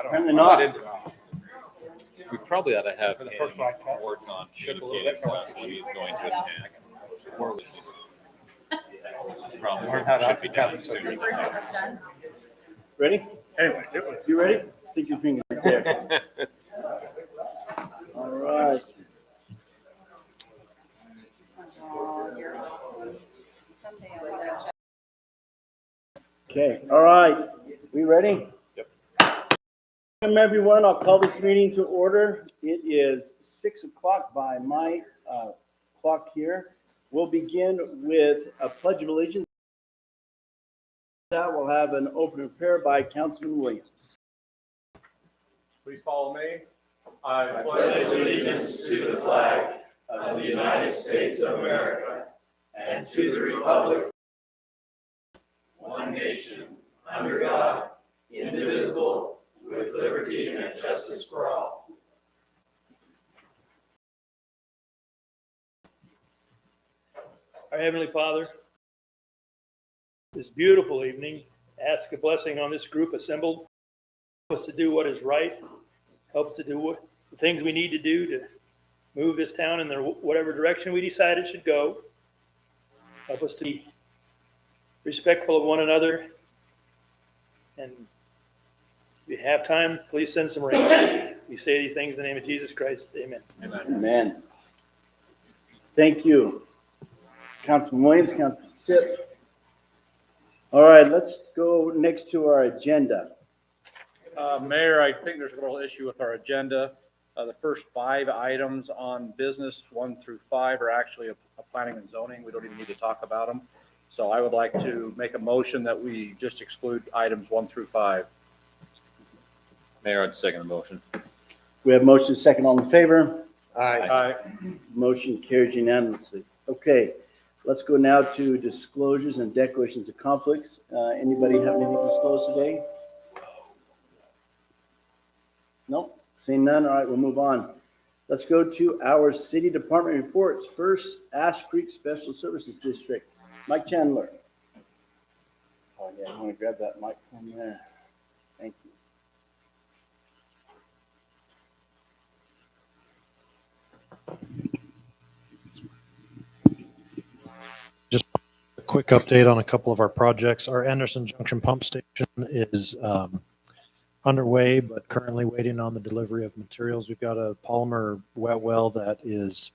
Apparently not. We probably ought to have him work on communicating stuff when he's going to attack. Or we probably should be done sooner than that. Ready? Anyway, You ready? Stick your finger right there. All right. Okay, all right. We ready? Yep. Welcome, everyone. I'll call this meeting to order. It is 6 o'clock by my clock here. We'll begin with a pledge of allegiance. That will have an opening prayer by Councilman Williams. please follow me. I pledge allegiance to the flag of the United States of America and to the republic, one nation, under God, indivisible, with liberty and justice for all. Our Heavenly Father, this beautiful evening, ask a blessing on this group assembled. Help us to do what is right. Help us to do the things we need to do to move this town in whatever direction we decide it should go. Help us to be respectful of one another. And if you have time, please send some rain. We say these things in the name of Jesus Christ. Amen. Amen. Thank you, Councilman Williams, Councilman Sip. All right, let's go next to our agenda. Mayor, I think there's a little issue with our agenda. The first 5 items on business 1 through 5 are actually a planning and zoning. We don't even need to talk about them. So I would like to make a motion that we just exclude items 1 through 5. Mayor, I'd second the motion. We have motion second, all in favor. Aye. Motion carries unanimously. Okay, let's go now to disclosures and declarations of conflicts. Anybody have anything to disclose today? Nope, seeing none. All right, we'll move on. Let's go to our city department reports. First, Ash Creek Special Services District. Mike Chandler. Oh yeah, I'm gonna grab that mic from there. Thank you. Just a quick update on a couple of our projects. Our Anderson Junction Pump Station is underway, but currently waiting on the delivery of materials. We've got a polymer wet well that is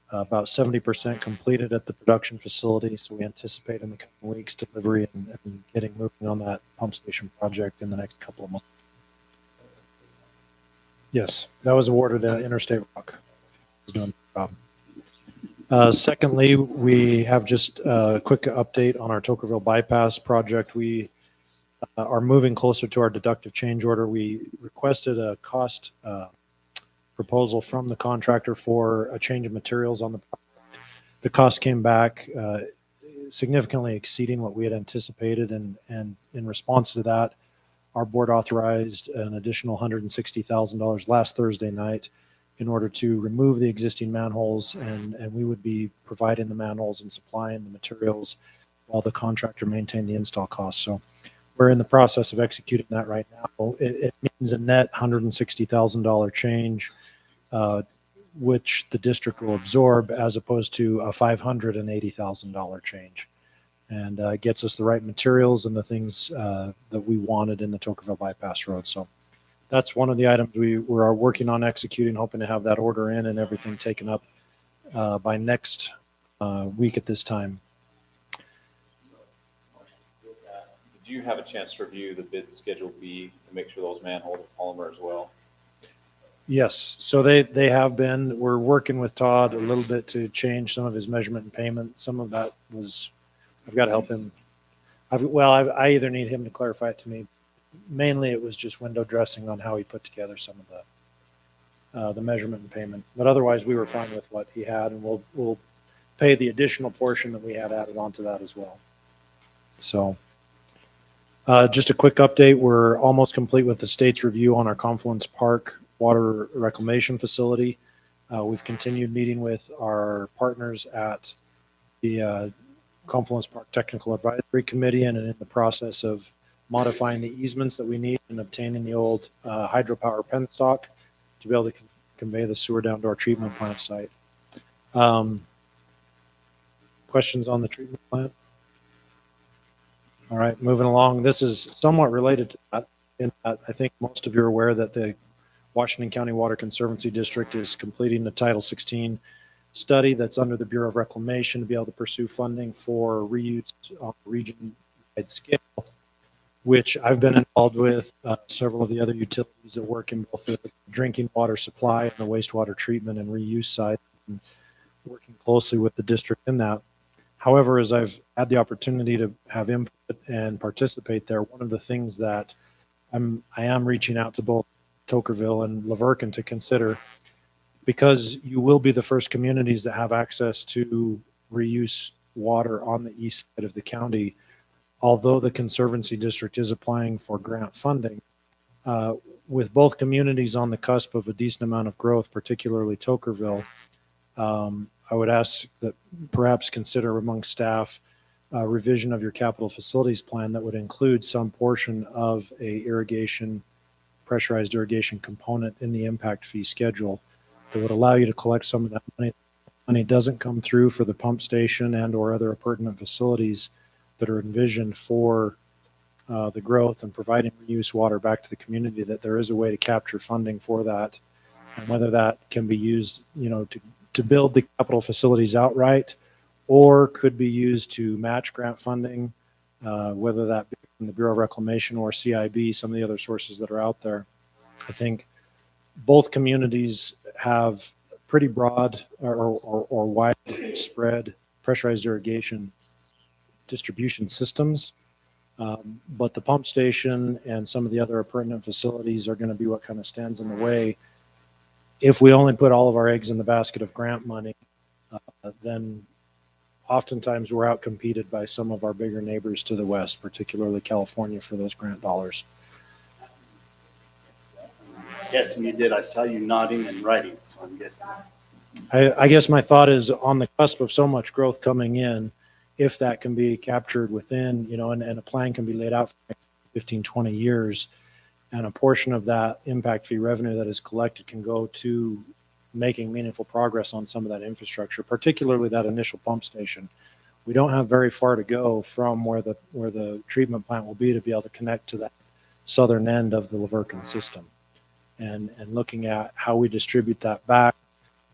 about 70% completed at the production facility. So we anticipate in the coming weeks delivery and getting moving on that pump station project in the next couple of months. Yes, that was awarded Interstate Rock. Is doing the job. Secondly, we have just a quick update on our Tokerville bypass project. We are moving closer to our deductive change order. We requested a cost proposal from the contractor for a change of materials on the project. The cost came back significantly exceeding what we had anticipated, and in response to that, our board authorized an additional $160,000 last Thursday night in order to remove the existing manholes, and we would be providing the manholes and supplying the materials while the contractor maintained the install costs. So we're in the process of executing that right now. It means a net $160,000 change, which the district will absorb, as opposed to a $580,000 change, and gets us the right materials and the things that we wanted in the Tokerville bypass road. So that's one of the items we are working on executing, hoping to have that order in and everything taken up by next week at this time. Did you have a chance to review the bid schedule B to make sure those manholes are polymer as well? Yes, so they have been. We're working with Todd a little bit to change some of his measurement and payment. Some of that was, I've got to help him. I either need him to clarify it to me. Mainly it was just window dressing on how he put together some of the measurement and payment. But otherwise we were fine with what he had, and we'll pay the additional portion that we had added onto that as well. So just a quick update. We're almost complete with the state's review on our Confluence Park water reclamation facility. We've continued meeting with our partners at the Confluence Park Technical Advisory Committee, and in the process of modifying the easements that we need and obtaining the old hydropower penstock to be able to convey the sewer down to our treatment plant site. Questions on the treatment plant? All right, moving along. This is somewhat related to that. In that I think most of you are aware that the Washington County Water Conservancy District is completing the Title 16 study that's under the Bureau of Reclamation to be able to pursue funding for reuse on a region-wide scale, which I've been involved with several of the other utilities that work in both the drinking water supply and the wastewater treatment and reuse side, and working closely with the district in that. However, as I've had the opportunity to have input and participate there, one of the things that I am reaching out to both Tokerville and Laverton to consider, because you will be the first communities that have access to reuse water on the east side of the county. Although the Conservancy District is applying for grant funding, with both communities on the cusp of a decent amount of growth, particularly Tokerville, I would ask that perhaps consider among staff a revision of your capital facilities plan that would include some portion of a pressurized irrigation component in the impact fee schedule that would allow you to collect some of that money. Money doesn't come through for the pump station and or other pertinent facilities that are envisioned for the growth and providing reuse water back to the community, that there is a way to capture funding for that. And whether that can be used, to build the capital facilities outright, or could be used to match grant funding, whether that be from the Bureau of Reclamation or CIB, some of the other sources that are out there. I think both communities have pretty broad or widespread pressurized irrigation distribution systems. But the pump station and some of the other pertinent facilities are going to be what kind of stands in the way. If we only put all of our eggs in the basket of grant money, then oftentimes we're outcompeted by some of our bigger neighbors to the west, particularly California, for those grant dollars. Guessing you did. I saw you nodding and writing, so I'm guessing. I guess my thought is on the cusp of so much growth coming in, if that can be captured within, and a plan can be laid out for 15, 20 years, and a portion of that impact fee revenue that is collected can go to making meaningful progress on some of that infrastructure, particularly that initial pump station. We don't have very far to go from where the treatment plant will be to be able to connect to that southern end of the Laverton system. And looking at how we distribute that back,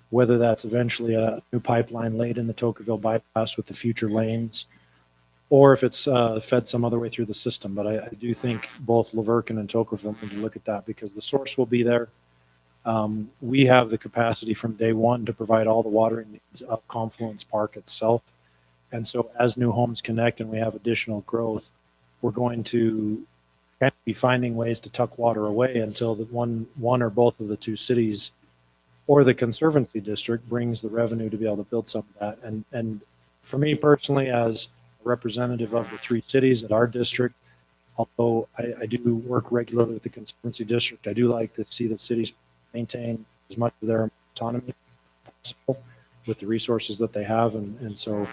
whether that's eventually a new pipeline laid in the Tokerville bypass with the future lanes, or if it's fed some other way through the system. But I do think both Laverton and Tokerville need to look at that, because the source will be there. We have the capacity from day one to provide all the watering needs of Confluence Park itself. And so as new homes connect and we have additional growth, we're going to be finding ways to tuck water away until the one or both of the two cities or the Conservancy District brings the revenue to be able to build some of that. And for me personally, as a representative of the three cities at our district, although I do work regularly with the Conservancy District, I do like to see the cities maintain as much of their autonomy possible with the resources that they have. And so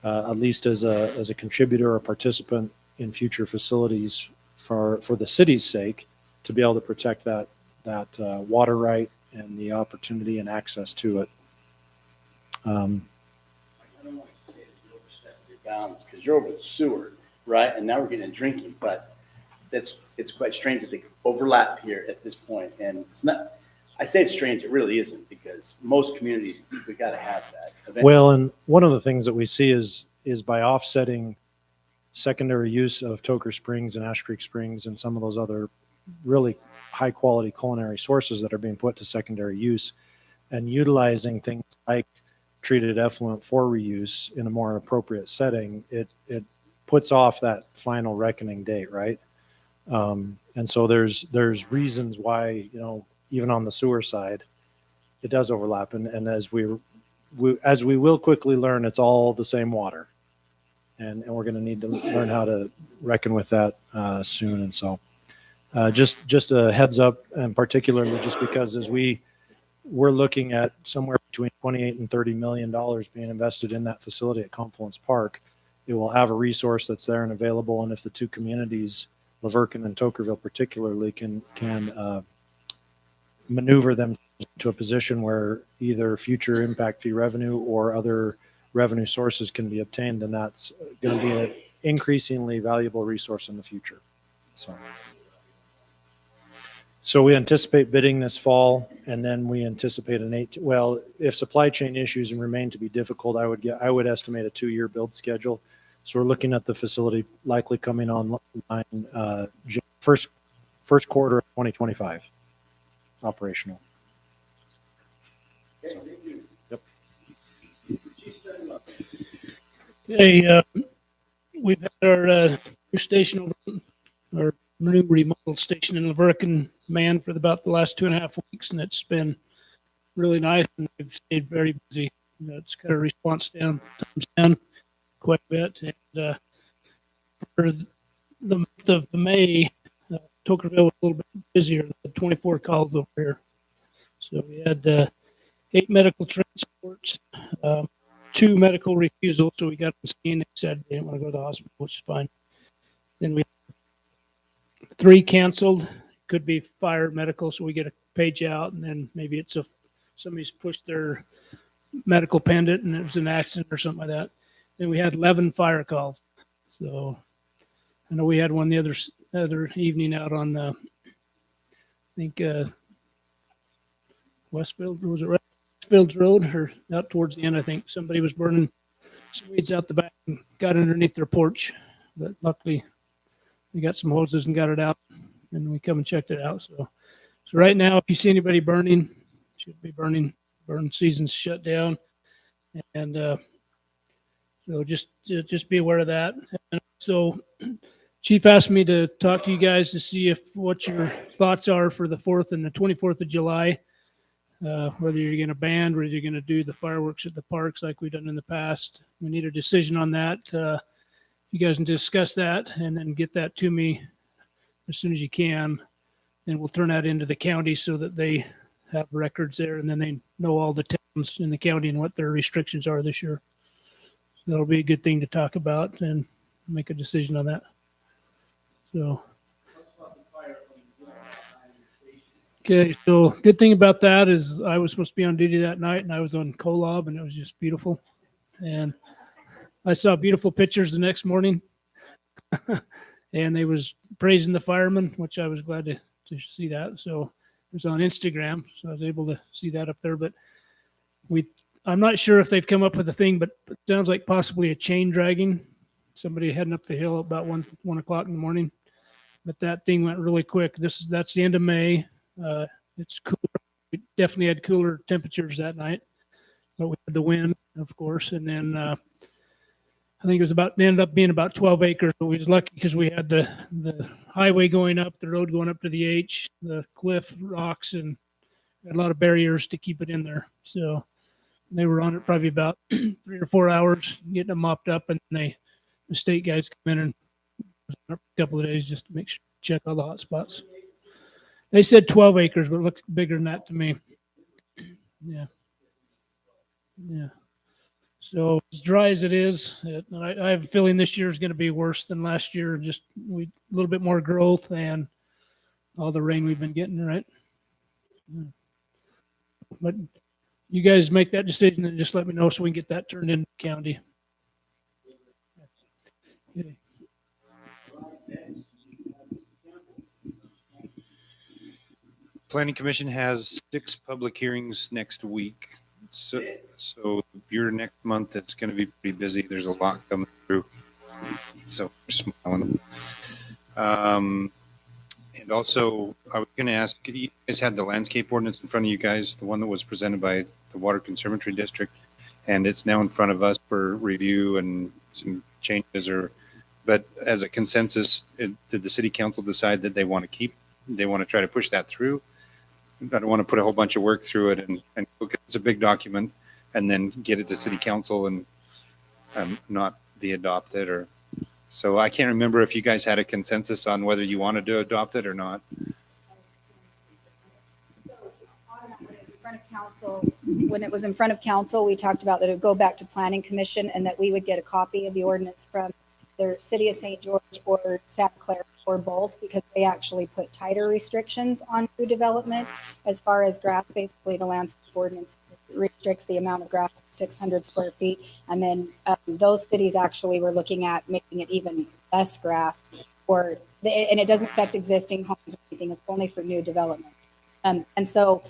at least as a contributor or participant in future facilities for the city's sake, to be able to protect that water right and the opportunity and access to it. I don't want to say that you overstepped your bounds, because you're over the sewer, right? And now we're getting into drinking, but it's quite strange that they overlap here at this point. And it's not, I say it's strange, it really isn't, because most communities, we got to have that. Eventually. Well, and one of the things that we see is by offsetting secondary use of Toker Springs and Ash Creek Springs and some of those other really high quality culinary sources that are being put to secondary use, and utilizing things like treated effluent for reuse in a more appropriate setting, it puts off that final reckoning date, right? And so there's reasons why, even on the sewer side, it does overlap. And as we will quickly learn, it's all the same water. And we're going to need to learn how to reckon with that soon. And so just a heads up, and particularly just because as we're looking at somewhere between 28 and $30 million being invested in that facility at Confluence Park, it will have a resource that's there and available. And if the two communities Laverkin and Tokerville particularly can maneuver them to a position where either future impact fee revenue or other revenue sources can be obtained, then that's going to be an increasingly valuable resource in the future. So we anticipate bidding this fall, and then we anticipate if supply chain issues remain to be difficult, I would estimate a 2-year build schedule. So we're looking at the facility likely coming online first quarter of 2025 operational. So, yep. Okay, we've had our new station over, our new remodeled station in Laverkin manned for about the last 2.5 weeks, and it's been really nice, and we've stayed very busy. It's got a response times down quite a bit, and for the month of May, Tokerville was a little bit busier. The 24 calls over here, so we had 8 medical transports, 2 medical refusals, so we got them seen. They said they didn't want to go to the hospital, which is fine. Then we 3 canceled. Could be fire medical, so we get a page out, and then maybe it's somebody's pushed their medical pendant and it was an accident or something like that. Then we had 11 fire calls. So I know we had one the other evening out on I think Westfield, was it Westfields Road, or out towards the end? I think somebody was burning some weeds out the back and got underneath their porch, but luckily we got some hoses and got it out, and we come and checked it out. So right now, if you see anybody burning, should be burning. Burn season's shut down, and so just be aware of that. And so, Chief asked me to talk to you guys to see what your thoughts are for the 4th and the 24th of July. Whether you're going to ban, whether you're going to do the fireworks at the parks like we've done in the past. We need a decision on that. You guys can discuss that and then get that to me as soon as you can. And we'll turn that into the county so that they have records there, and then they know all the towns in the county and what their restrictions are this year. So that'll be a good thing to talk about and make a decision on that. So. Okay, so good thing about that is I was supposed to be on duty that night, and I was on Kolob, and it was just beautiful. And I saw beautiful pictures the next morning, and they was praising the firemen, which I was glad to see that. So it was on Instagram, so I was able to see that up there. But I'm not sure if they've come up with a thing, but it sounds like possibly a chain dragging. Somebody heading up the hill about 1 o'clock in the morning. But that thing went really quick. That's the end of May. It's cooler. We definitely had cooler temperatures that night, but we had the wind, of course. And then I think it ended up being about 12 acres. But we was lucky because we had the highway going up, the road going up to the H, the cliff rocks, and had a lot of barriers to keep it in there. So they were on it probably about 3 or 4 hours, getting it mopped up, and the state guys come in and a couple of days just to check all the hot spots. They said 12 acres, but it looked bigger than that to me. Yeah. So as dry as it is, I have a feeling this year is going to be worse than last year. Just a little bit more growth and all the rain we've been getting, right? But you guys make that decision and just let me know so we can get that turned into the county. Okay. Planning Commission has 6 public hearings next week. So your next month, it's going to be pretty busy. There's a lot coming through. So we're smiling. And also, I was going to ask, you guys had the landscape ordinance in front of you guys, the one that was presented by the Water Conservancy District, and it's now in front of us for review and some changes. But as a consensus, did the city council decide that they want to try to push that through? I don't want to put a whole bunch of work through it and look, it's a big document and then get it to city council and not be adopted so I can't remember if you guys had a consensus on whether you wanted to adopt it or not. When it was in front of council, we talked about that it would go back to planning commission and that we would get a copy of the ordinance from the city of St. George or Santa Clara for both because they actually put tighter restrictions on new development as far as grass. Basically, the landscape ordinance restricts the amount of grass to 600 square feet. And then those cities actually were looking at making it even less grass and it doesn't affect existing homes or anything. It's only for new development. And so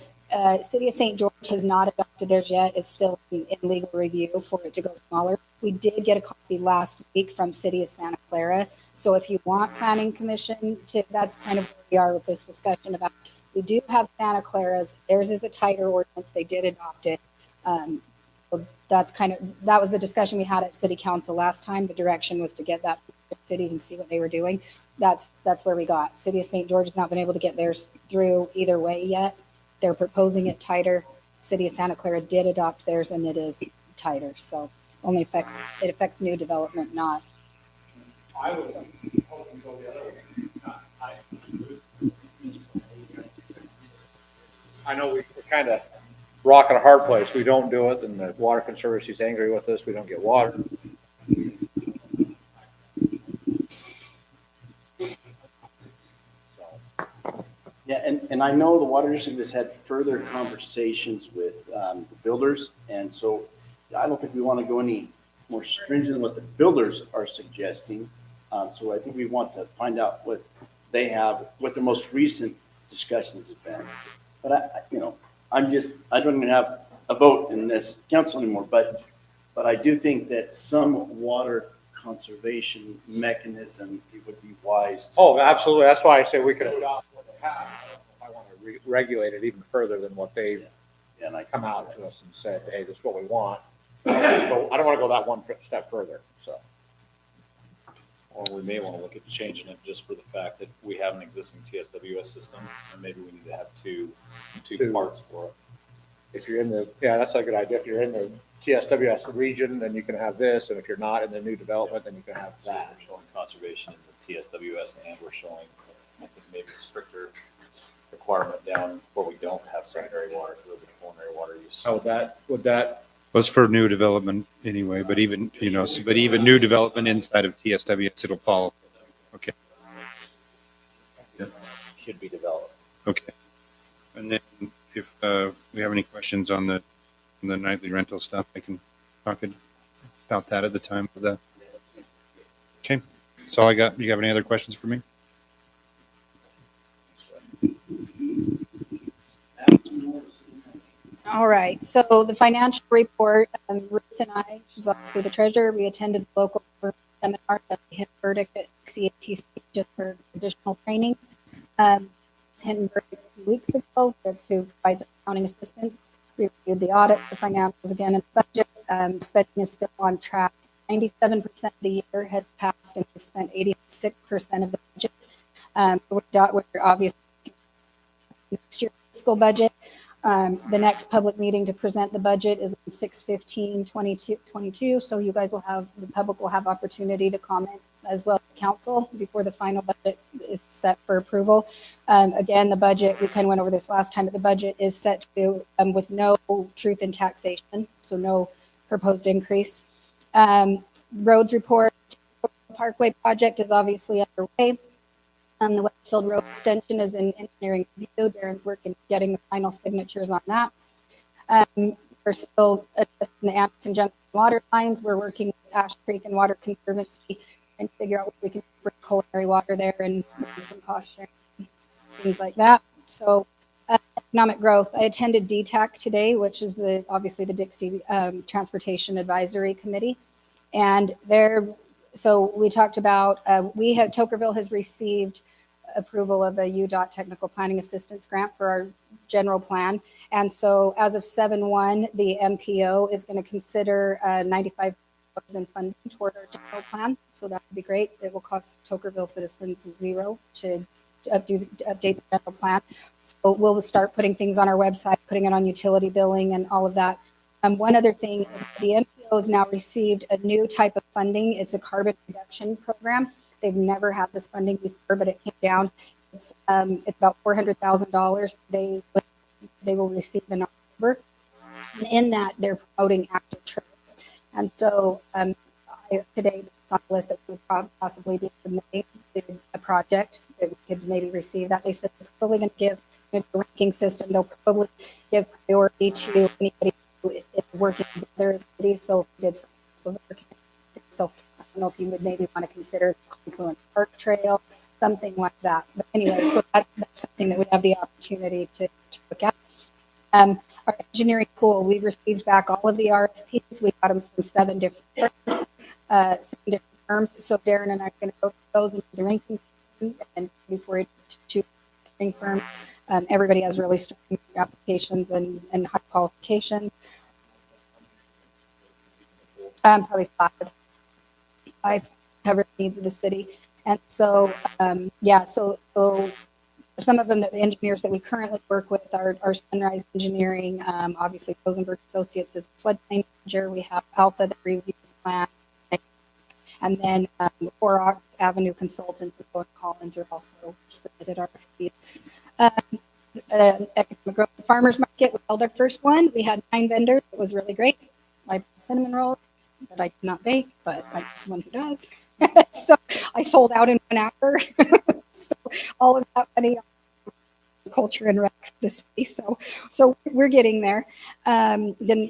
City of St. George has not adopted theirs yet. It's still in legal review for it to go smaller. We did get a copy last week from City of Santa Clara. So if you want Planning Commission that's kind of where we are with this discussion about, we do have Santa Clara's. Theirs is a tighter ordinance. They did adopt it. So that was the discussion we had at City Council last time. The direction was to get that from cities and see what they were doing. That's where we got. City of St. George has not been able to get theirs through either way yet. They're proposing it tighter. City of Santa Clara did adopt theirs and it is tighter. So it affects new development, not. I was hoping to go the other way. I know we're kind of rock and a hard place. We don't do it, and the Water Conservancy is angry with us. We don't get water. Yeah, and I know the water district has had further conversations with the builders, and so I don't think we want to go any more stringent than what the builders are suggesting. So I think we want to find out what they have, what their most recent discussions have been. But I don't even have a vote in this council anymore, but I do think that some water conservation mechanism, it would be wise to. Oh, absolutely. That's why I say we could adopt what they have. I want to regulate it even further than what they've And I come out to us and said, hey, this is what we want. I don't want to go that one step further, so. Or we may want to look at changing it just for the fact that we have an existing TSWS system, and maybe we need to have two parts for it. If you're that's a good idea. If you're in the TSWS region, then you can have this, and if you're not in the new development, then you can have that. We're showing conservation in the TSWS, and we're showing, I think, maybe a stricter requirement down where we don't have secondary water for the culinary water use. So would that Well, it's for new development anyway, but even new development inside of TSWS, it'll follow. Okay. Should be developed. Okay. And then if we have any questions on the nightly rental stuff, I can talk about that at the time of that. Okay. That's all I got. You have any other questions for me? All right, so the financial report, Ruth and I, she's obviously the treasurer, we attended the local seminar that we hit verdict at CATC just for additional training. Hinton verdict 2 weeks ago, who provides accounting assistance. We reviewed the audit, the financials again, and the budget. Spending is still on track. 97% of the year has passed, and we've spent 86% of the budget. We're obviously next year's fiscal budget. The next public meeting to present the budget is on 6/15/22. So you guys the public will have opportunity to comment as well as council before the final budget is set for approval. Again, the budget, we kind of went over this last time, but the budget is set to, with no truth in taxation, so no proposed increase. Roads report, Parkway project is obviously underway. The Westfield Road extension is in engineering review. Darren's working, getting the final signatures on that. We're still addressing the Anderson Junction water lines. We're working with Ash Creek and Water Conservancy and figure out what we can bring culinary water there and maybe some cost sharing, things like that. So economic growth. I attended DTAC today, which is obviously the Dixie Transportation Advisory Committee. And so we talked about, Tokerville has received approval of a UDOT technical planning assistance grant for our general plan. And so as of 7/1, the MPO is going to consider $95,000 funding toward our general plan. So that would be great. It will cost Tokerville citizens $0 to update the general plan. So we'll start putting things on our website, putting it on utility billing and all of that. One other thing is the MPO has now received a new type of funding. It's a carbon reduction program. They've never had this funding before, but it came down. It's about $400,000. They will receive in October. And in that, they're promoting active trails. And so today, on the list that we would possibly be submitting to a project that we could maybe receive that. They said they're probably going to give a ranking system. They'll probably give priority to anybody who is working together as cities. So if we did something, so I don't know if you would maybe want to consider Confluence Park Trail, something like that. But anyway, so that's something that we have the opportunity to look at. Our engineering pool, we received back all of the RFPs. We got them from 7 different firms. So Darren and I are going to go through those and the ranking and before we choose ranking firm. Everybody has really strong applications and high qualifications. Probably five cover needs of the city. And so, so some of them, the engineers that we currently work with are Sunrise Engineering, obviously Rosenberg Associates is floodplain manager. We have Alpha that reviews plan. And then Four Avenue Consultants and Bowen Collins are also submitted RFP. Economic Growth Farmers Market, we held our first one. We had 9 vendors. It was really great. I bought cinnamon rolls that I do not bake, but I'm someone who does. So I sold out in 1 hour. So all of that money, culture and rec the city. So we're getting there. Then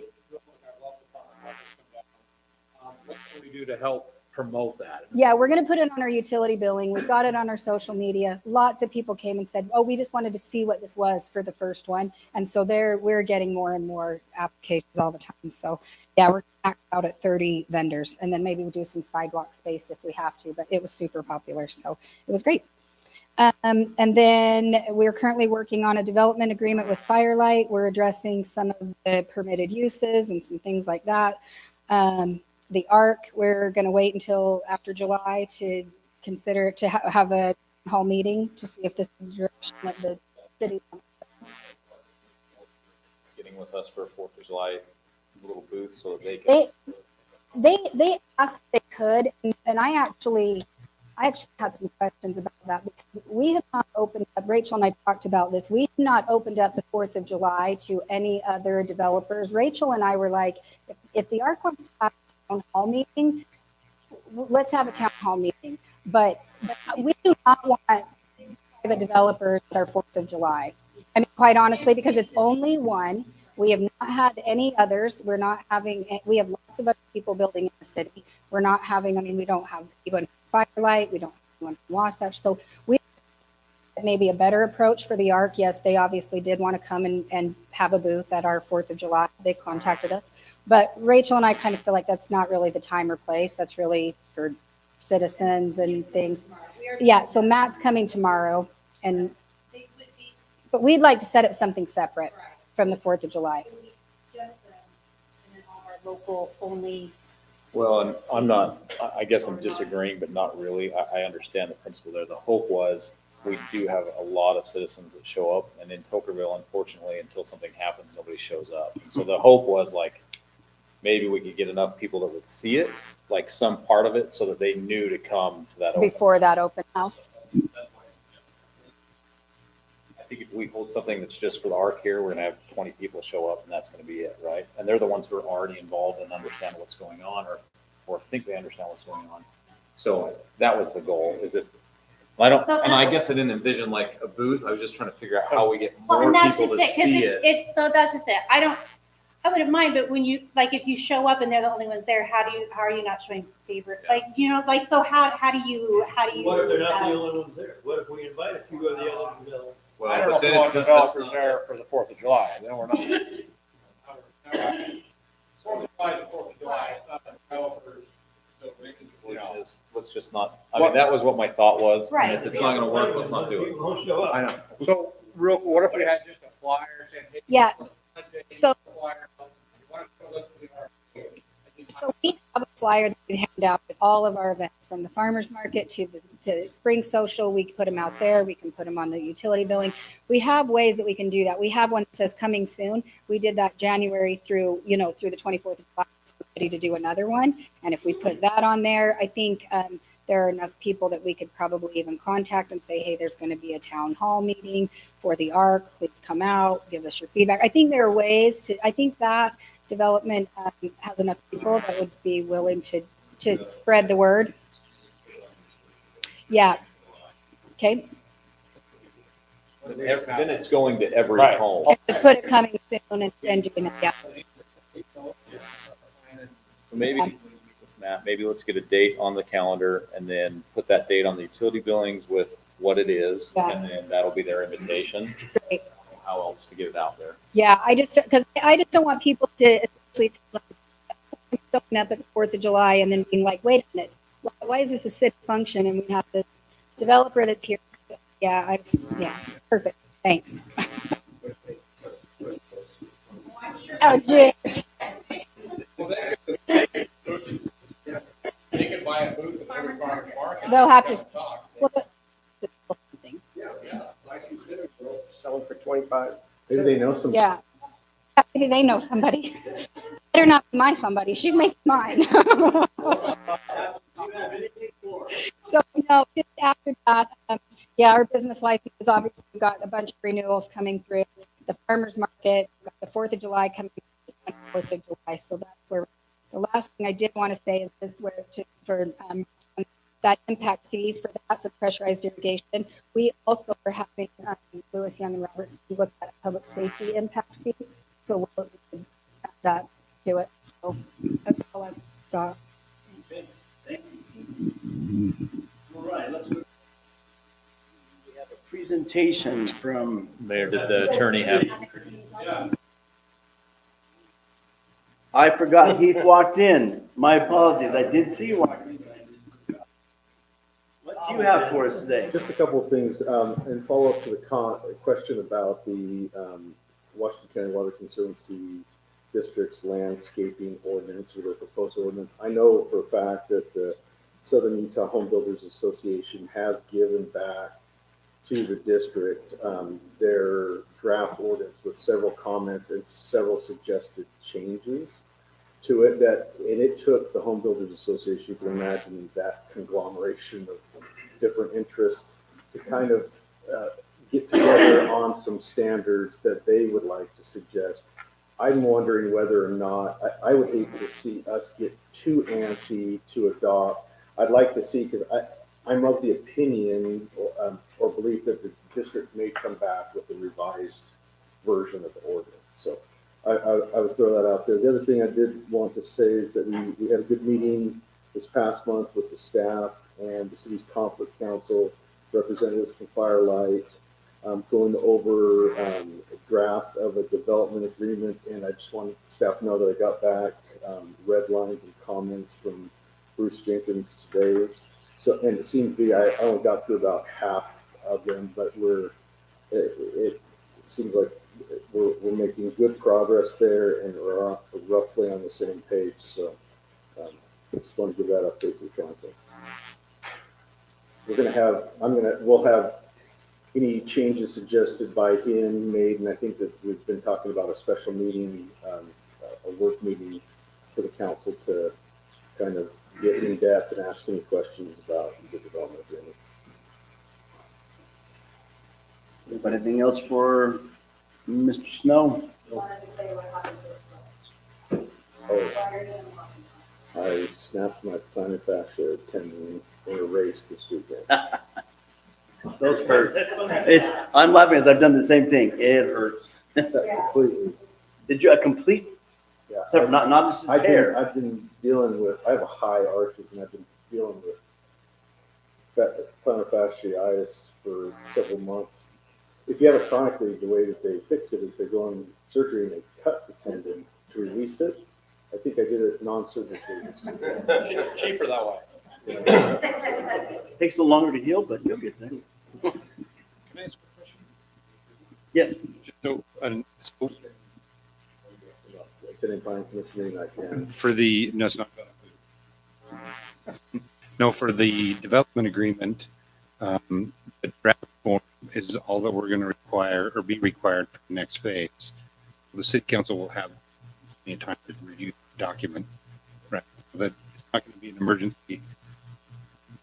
What can we do to help promote that? yeah, we're going to put it on our utility billing. We've got it on our social media. Lots of people came and said, "Oh, we just wanted to see what this was for the first one." And so we're getting more and more applications all the time. So yeah, we're out at 30 vendors, and then maybe we'll do some sidewalk space if we have to. But it was super popular, so it was great. And then we're currently working on a development agreement with Firelight. We're addressing some of the permitted uses and some things like that. The ARC, we're going to wait until after July to consider to have a hall meeting to see if this is the direction that the city. Getting with us for 4th of July little booth so that they can. They asked if they could, and I actually had some questions about that because we have not opened up, Rachel and I talked about this, we have not opened up the 4th of July to any other developers. Rachel and I were like, if the ARC wants to have a town hall meeting, let's have a town hall meeting. But we do not want private developers at our 4th of July. I mean, quite honestly, because it's only one. We have not had any others. We have lots of other people building in the city. We're not having, we don't have even Firelight. We don't have anyone from Wasatch. So we maybe a better approach for the ARC. Yes, they obviously did want to come and have a booth at our 4th of July. They contacted us. But Rachel and I kind of feel like that's not really the time or place. That's really for citizens and things. Yeah, so Matt's coming tomorrow. But we'd like to set up something separate from the 4th of July. Local only. Well, and I guess I'm disagreeing, but not really. I understand the principle there. The hope was we do have a lot of citizens that show up, and in Tokerville, unfortunately, until something happens, nobody shows up. And so the hope was like, maybe we could get enough people that would see it, like some part of it, so that they knew to come to that open. Before that open house. I think if we hold something that's just for the ARC here, we're gonna have 20 people show up and that's gonna be it, right? And they're the ones who are already involved and understand what's going on or think they understand what's going on. So that was the goal, is it, I guess I didn't envision like a booth. I was just trying to figure out how we get more people to see it. So that's just it. I wouldn't mind, but when you, like, if you show up and they're the only ones there, how are you not showing favor? Yeah. Like, so how do you? What if they're not the only ones there? What if we invite a few of the others? Well, I don't know but then if it's the developers there for the 4th of July. Then we're not. Let's just not, that was what my thought was. and Right. If it's not gonna work, let's not do it. Won't show up. I know. So what if we had just a flyer saying, hey, Yeah. So flyer, you want to listen to our. So we have a flyer that we hand out at all of our events, from the farmers market to the spring social. We can put them out there. We can put them on the utility billing. We have ways that we can do that. We have one that says coming soon. We did that January through the 24th of July. So we're ready to do another one. And if we put that on there, I think there are enough people that we could probably even contact and say, hey, there's going to be a town hall meeting for the ARC. Please come out, give us your feedback. I think there are ways I think that development has enough people that would be willing to to spread the word. Yeah. Okay. Then it's going to every Right. home. And just put it coming soon and doing it. Yeah. So maybe, Matt, maybe let's get a date on the calendar and then put that date on the utility billings with what it is. Yeah. And then that'll be their invitation. Great. How else to get it out there? Yeah. Because I just don't want people to especially showing up at the 4th of July and then being like, wait a minute, why is this a city function? And we have this developer that's here. Yeah. Yeah. Perfect. Thanks. Oh, jeez. They can buy a booth at every farmer's market. They'll have to. Well, Selling for 25. Maybe they know some. yeah. Maybe they know somebody. Better not be my somebody. She's making mine. So, no, just after that, yeah, our business licenses, obviously, we've got a bunch of renewals coming through. The farmer's market, we've got the 4th of July coming, the 4th of July. So that's where, the last thing I did want to say is where for that impact fee for that, for pressurized irrigation. We also are having Lewis, Young, and Roberts look at a public safety impact fee. So we'll add that to it. So that's all I've got. All right, let's move. We have a presentation from. Mayor, did the attorney have? I forgot Heath walked in. My apologies. I did see you walk in. What do you have for us today? Just a couple of things, and follow up to the question about the Washington County Water Conservancy District's landscaping ordinance or their proposed ordinance. I know for a fact that the Southern Utah Home Builders Association has given back to the district their draft ordinance with several comments and several suggested changes to it. And it took the Home Builders Association, you can imagine that conglomeration of different interests, to kind of get together on some standards that they would like to suggest. I'm wondering whether or not, I would hate to see us get too antsy to adopt. I'd like to see, because I'm of the opinion or belief that the district may come back with a revised version of the ordinance. So I would throw that out there. The other thing I did want to say is that we had a good meeting this past month with the staff and the city's conflict council, representatives from Firelight, going over a draft of a development agreement. And I just want staff to know that I got back red lines and comments from Bruce Jenkins today. So, and it seemed to be, I only got through about half of them, but it seems like we're making good progress there, and we're roughly on the same page. So I just want to give that update to the council. We'll have any changes suggested by him made, and I think that we've been talking about a special meeting, a work meeting for the council to kind of get in depth and ask any questions about the development agreement. Anything else for Mr. Snow? Oh, I snapped my plantar fascia tendon in a race this weekend. Those hurt. I'm laughing as I've done the same thing. It hurts. Completely. Did you a complete? Yeah. So not just a tear. I've been dealing with, I have a high arches, and I've been dealing with plantar fasciitis for several months. If you have it chronically, the way that they fix it is they go in surgery and they cut the tendon to release it. I think I did it non-surgically. Cheaper that way. Takes a little longer to heal, but you'll get there. Can I ask a question? Yes. So, It's an implant commissioning I can. for the, no, it's not. No, for the development agreement, the draft form is all that we're going to require or be required for the next phase. The city council will have any time to review the document, right? So that it's not going to be an emergency. You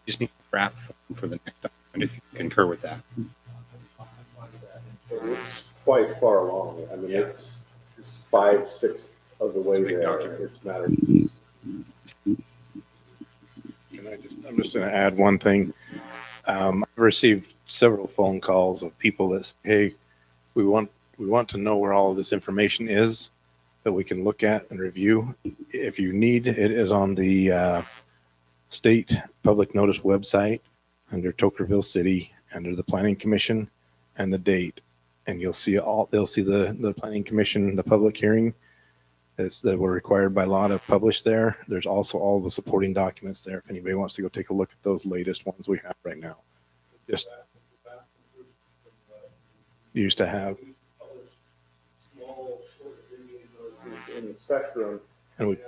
just need a draft form for the next document if you concur with that. It's quite far along. I mean, it's 5/6 of the way It's a big there. document. It's a matter of I'm just going to add one thing. I've received several phone calls of people that say, hey, we want to know where all of this information is that we can look at and review. If you need, it is on the state public notice website under Tokerville City, under the Planning Commission and the date. And they'll see the Planning Commission, the public hearing that were required by law to publish there. There's also all the supporting documents there if anybody wants to go take a look at those latest ones we have right now. Just used to have. Small, short videos in the Spectrum. And we, Now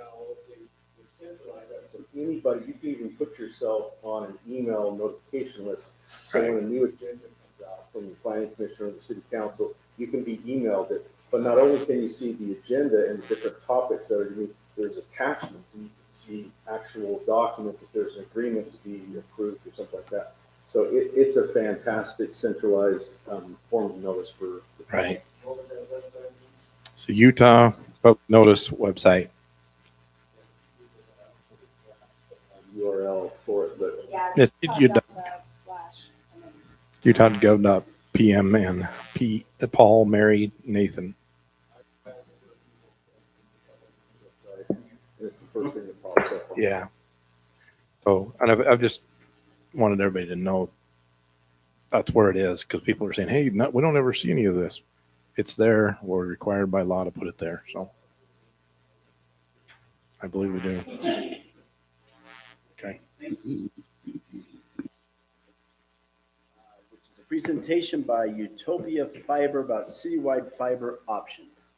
they've centralized that, so anybody, you can even put yourself on an email notification list. So when a new agenda comes out from the planning commission or the city council, you can be emailed it. But not only can you see the agenda and the different topics that are going to be, there's attachments, and you can see actual documents if there's an agreement to be approved or something like that. So it's a fantastic centralized form of notice for. right. It's the Utah Public Notice website. URL for it, but It's Utah.gov.pm and Paul, Mary, Nathan. it's the first thing that pops up. Yeah. So, and I've just wanted everybody to know that's where it is, because people are saying, hey, no, we don't ever see any of this. It's there. We're required by law to put it there. So I believe we do. Okay. Which is a presentation by Utopia Fiber about citywide fiber options.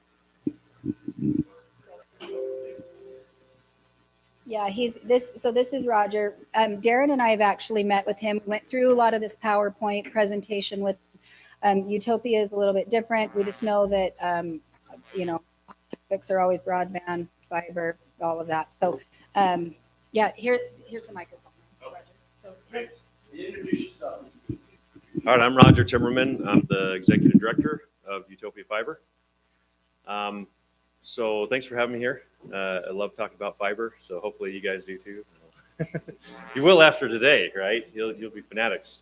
Yeah, this is Roger. Darren and I have actually met with him, went through a lot of this PowerPoint presentation with Utopia is a little bit different. We just know that, topics are always broadband, fiber, all of that. So, yeah, here's the microphone. Roger. So, Introduce yourself. All right, I'm Roger Timmerman. I'm the executive director of Utopia Fiber. So thanks for having me here. I love talking about fiber, so hopefully you guys do too. You will after today, right? You'll be fanatics.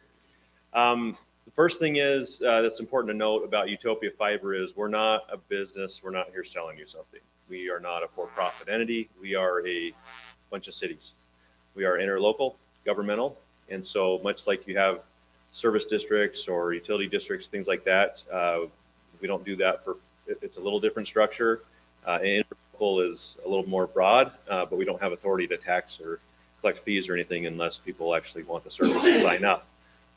The first thing is that's important to note about Utopia Fiber is we're not a business. We're not here selling you something. We are not a for-profit entity. We are a bunch of cities. We are interlocal, governmental, and so much like you have service districts or utility districts, things like that, we don't do that for. It's a little different structure. Interlocal is a little more broad, but we don't have authority to tax or collect fees or anything unless people actually want the service to sign up.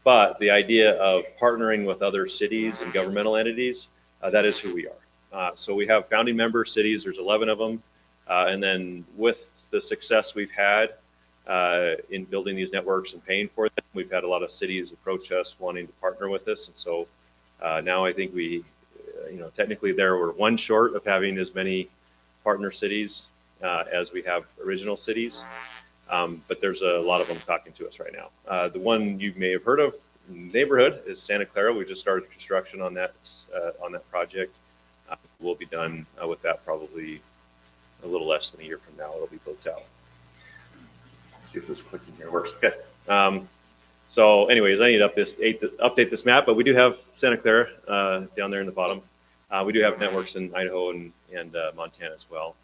But the idea of partnering with other cities and governmental entities, that is who we are. So we have founding member cities, there's 11 of them. And then with the success we've had in building these networks and paying for them, we've had a lot of cities approach us wanting to partner with us. And so now I think we, technically there we're one short of having as many partner cities as we have original cities. But there's a lot of them talking to us right now. The one you may have heard of, neighborhood, is Santa Clara. We just started construction on that project. We'll be done with that probably a little less than a year from now. It'll be built out. Let's see if this clicking here works. Okay. So anyways, I need to update this map, but we do have Santa Clara down there in the bottom. We do have networks in Idaho and Montana as well.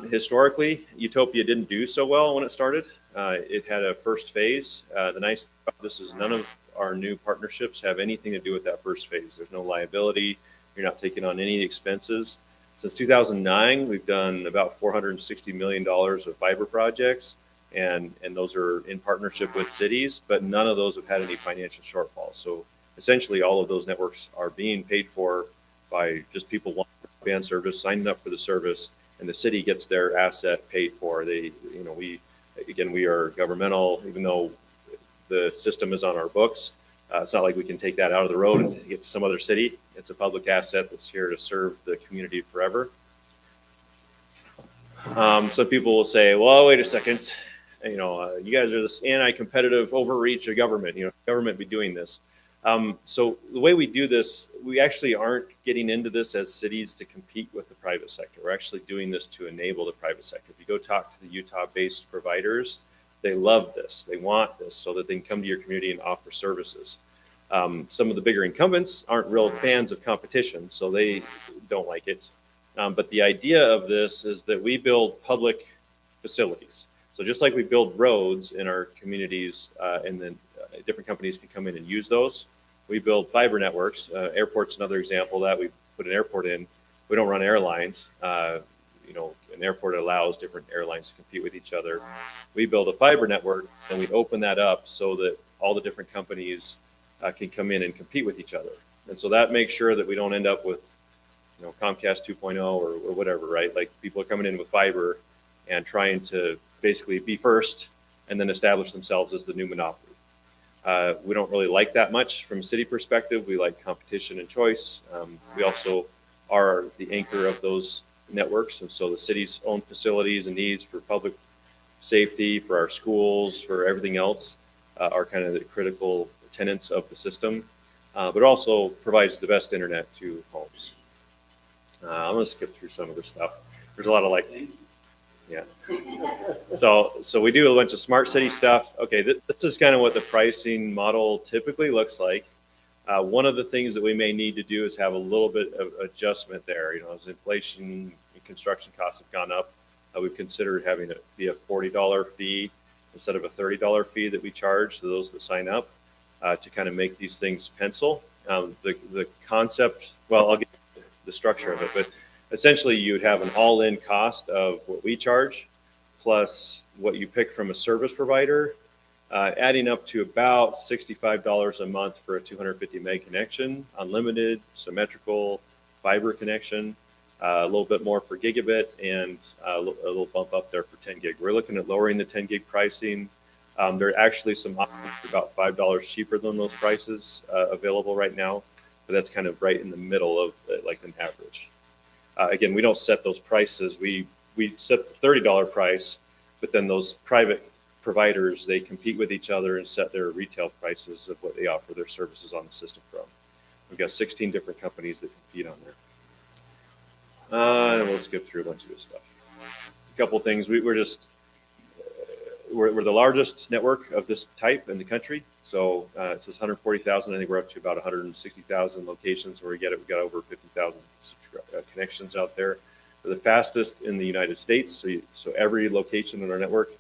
Historically, Utopia didn't do so well when it started. It had a first phase. The nice thing about this is none of our new partnerships have anything to do with that first phase. There's no liability. You're not taking on any expenses. Since 2009, we've done about $460 million of fiber projects, and those are in partnership with cities, but none of those have had any financial shortfalls. So essentially, all of those networks are being paid for by just people wanting broadband service, signing up for the service, and the city gets their asset paid for. We are governmental, even though the system is on our books. It's not like we can take that out of the road and get to some other city. It's a public asset that's here to serve the community forever. Some people will say, well, wait a second. You guys are this anti-competitive overreach of government. Government be doing this. So the way we do this, we actually aren't getting into this as cities to compete with the private sector. We're actually doing this to enable the private sector. If you go talk to the Utah-based providers, They love this. They want this so that they can come to your community and offer services. Some of the bigger incumbents aren't real fans of competition, so they don't like it. But the idea of this is that we build public facilities. So just like we build roads in our communities, and then different companies can come in and use those, we build fiber networks. Airport's another example of that. We put an airport in. We don't run airlines. An airport allows different airlines to compete with each other. We build a fiber network, and we open that up so that all the different companies can come in and compete with each other. And so that makes sure that we don't end up with, Comcast 2.0 or whatever, right? Like people are coming in with fiber and trying to basically be first and then establish themselves as the new monopoly. We don't really like that much from a city perspective. We like competition and choice. We also are the anchor of those networks. And so the city's own facilities and needs for public safety, for our schools, for everything else are kind of the critical tenants of the system, but also provides the best internet to homes. I'm going to skip through some of this stuff. There's a lot of yeah. So we do a bunch of smart city stuff. Okay, this is kind of what the pricing model typically looks like. One of the things that we may need to do is have a little bit of adjustment there. As inflation and construction costs have gone up, we've considered having it be a $40 fee instead of a $30 fee that we charge to those that sign up to kind of make these things pencil. The concept, well, I'll get the structure of it, but essentially you'd have an all-in cost of what we charge plus what you pick from a service provider, adding up to about $65 a month for a 250 meg connection, unlimited, symmetrical, fiber connection, a little bit more for gigabit, and a little bump up there for 10 gig. We're looking at lowering the 10 gig pricing. There are actually some options for about $5 cheaper than those prices available right now, but that's kind of right in the middle of like an average. Again, we don't set those prices. We set the $30 price, but then those private providers, they compete with each other and set their retail prices of what they offer their services on the system from. We've got 16 different companies that compete on there. And we'll skip through a bunch of this stuff. A couple of things. We're the largest network of this type in the country. So it says 140,000. I think we're up to about 160,000 locations where we get it. We've got over 50,000 connections out there. We're the fastest in the United States. So every location in our network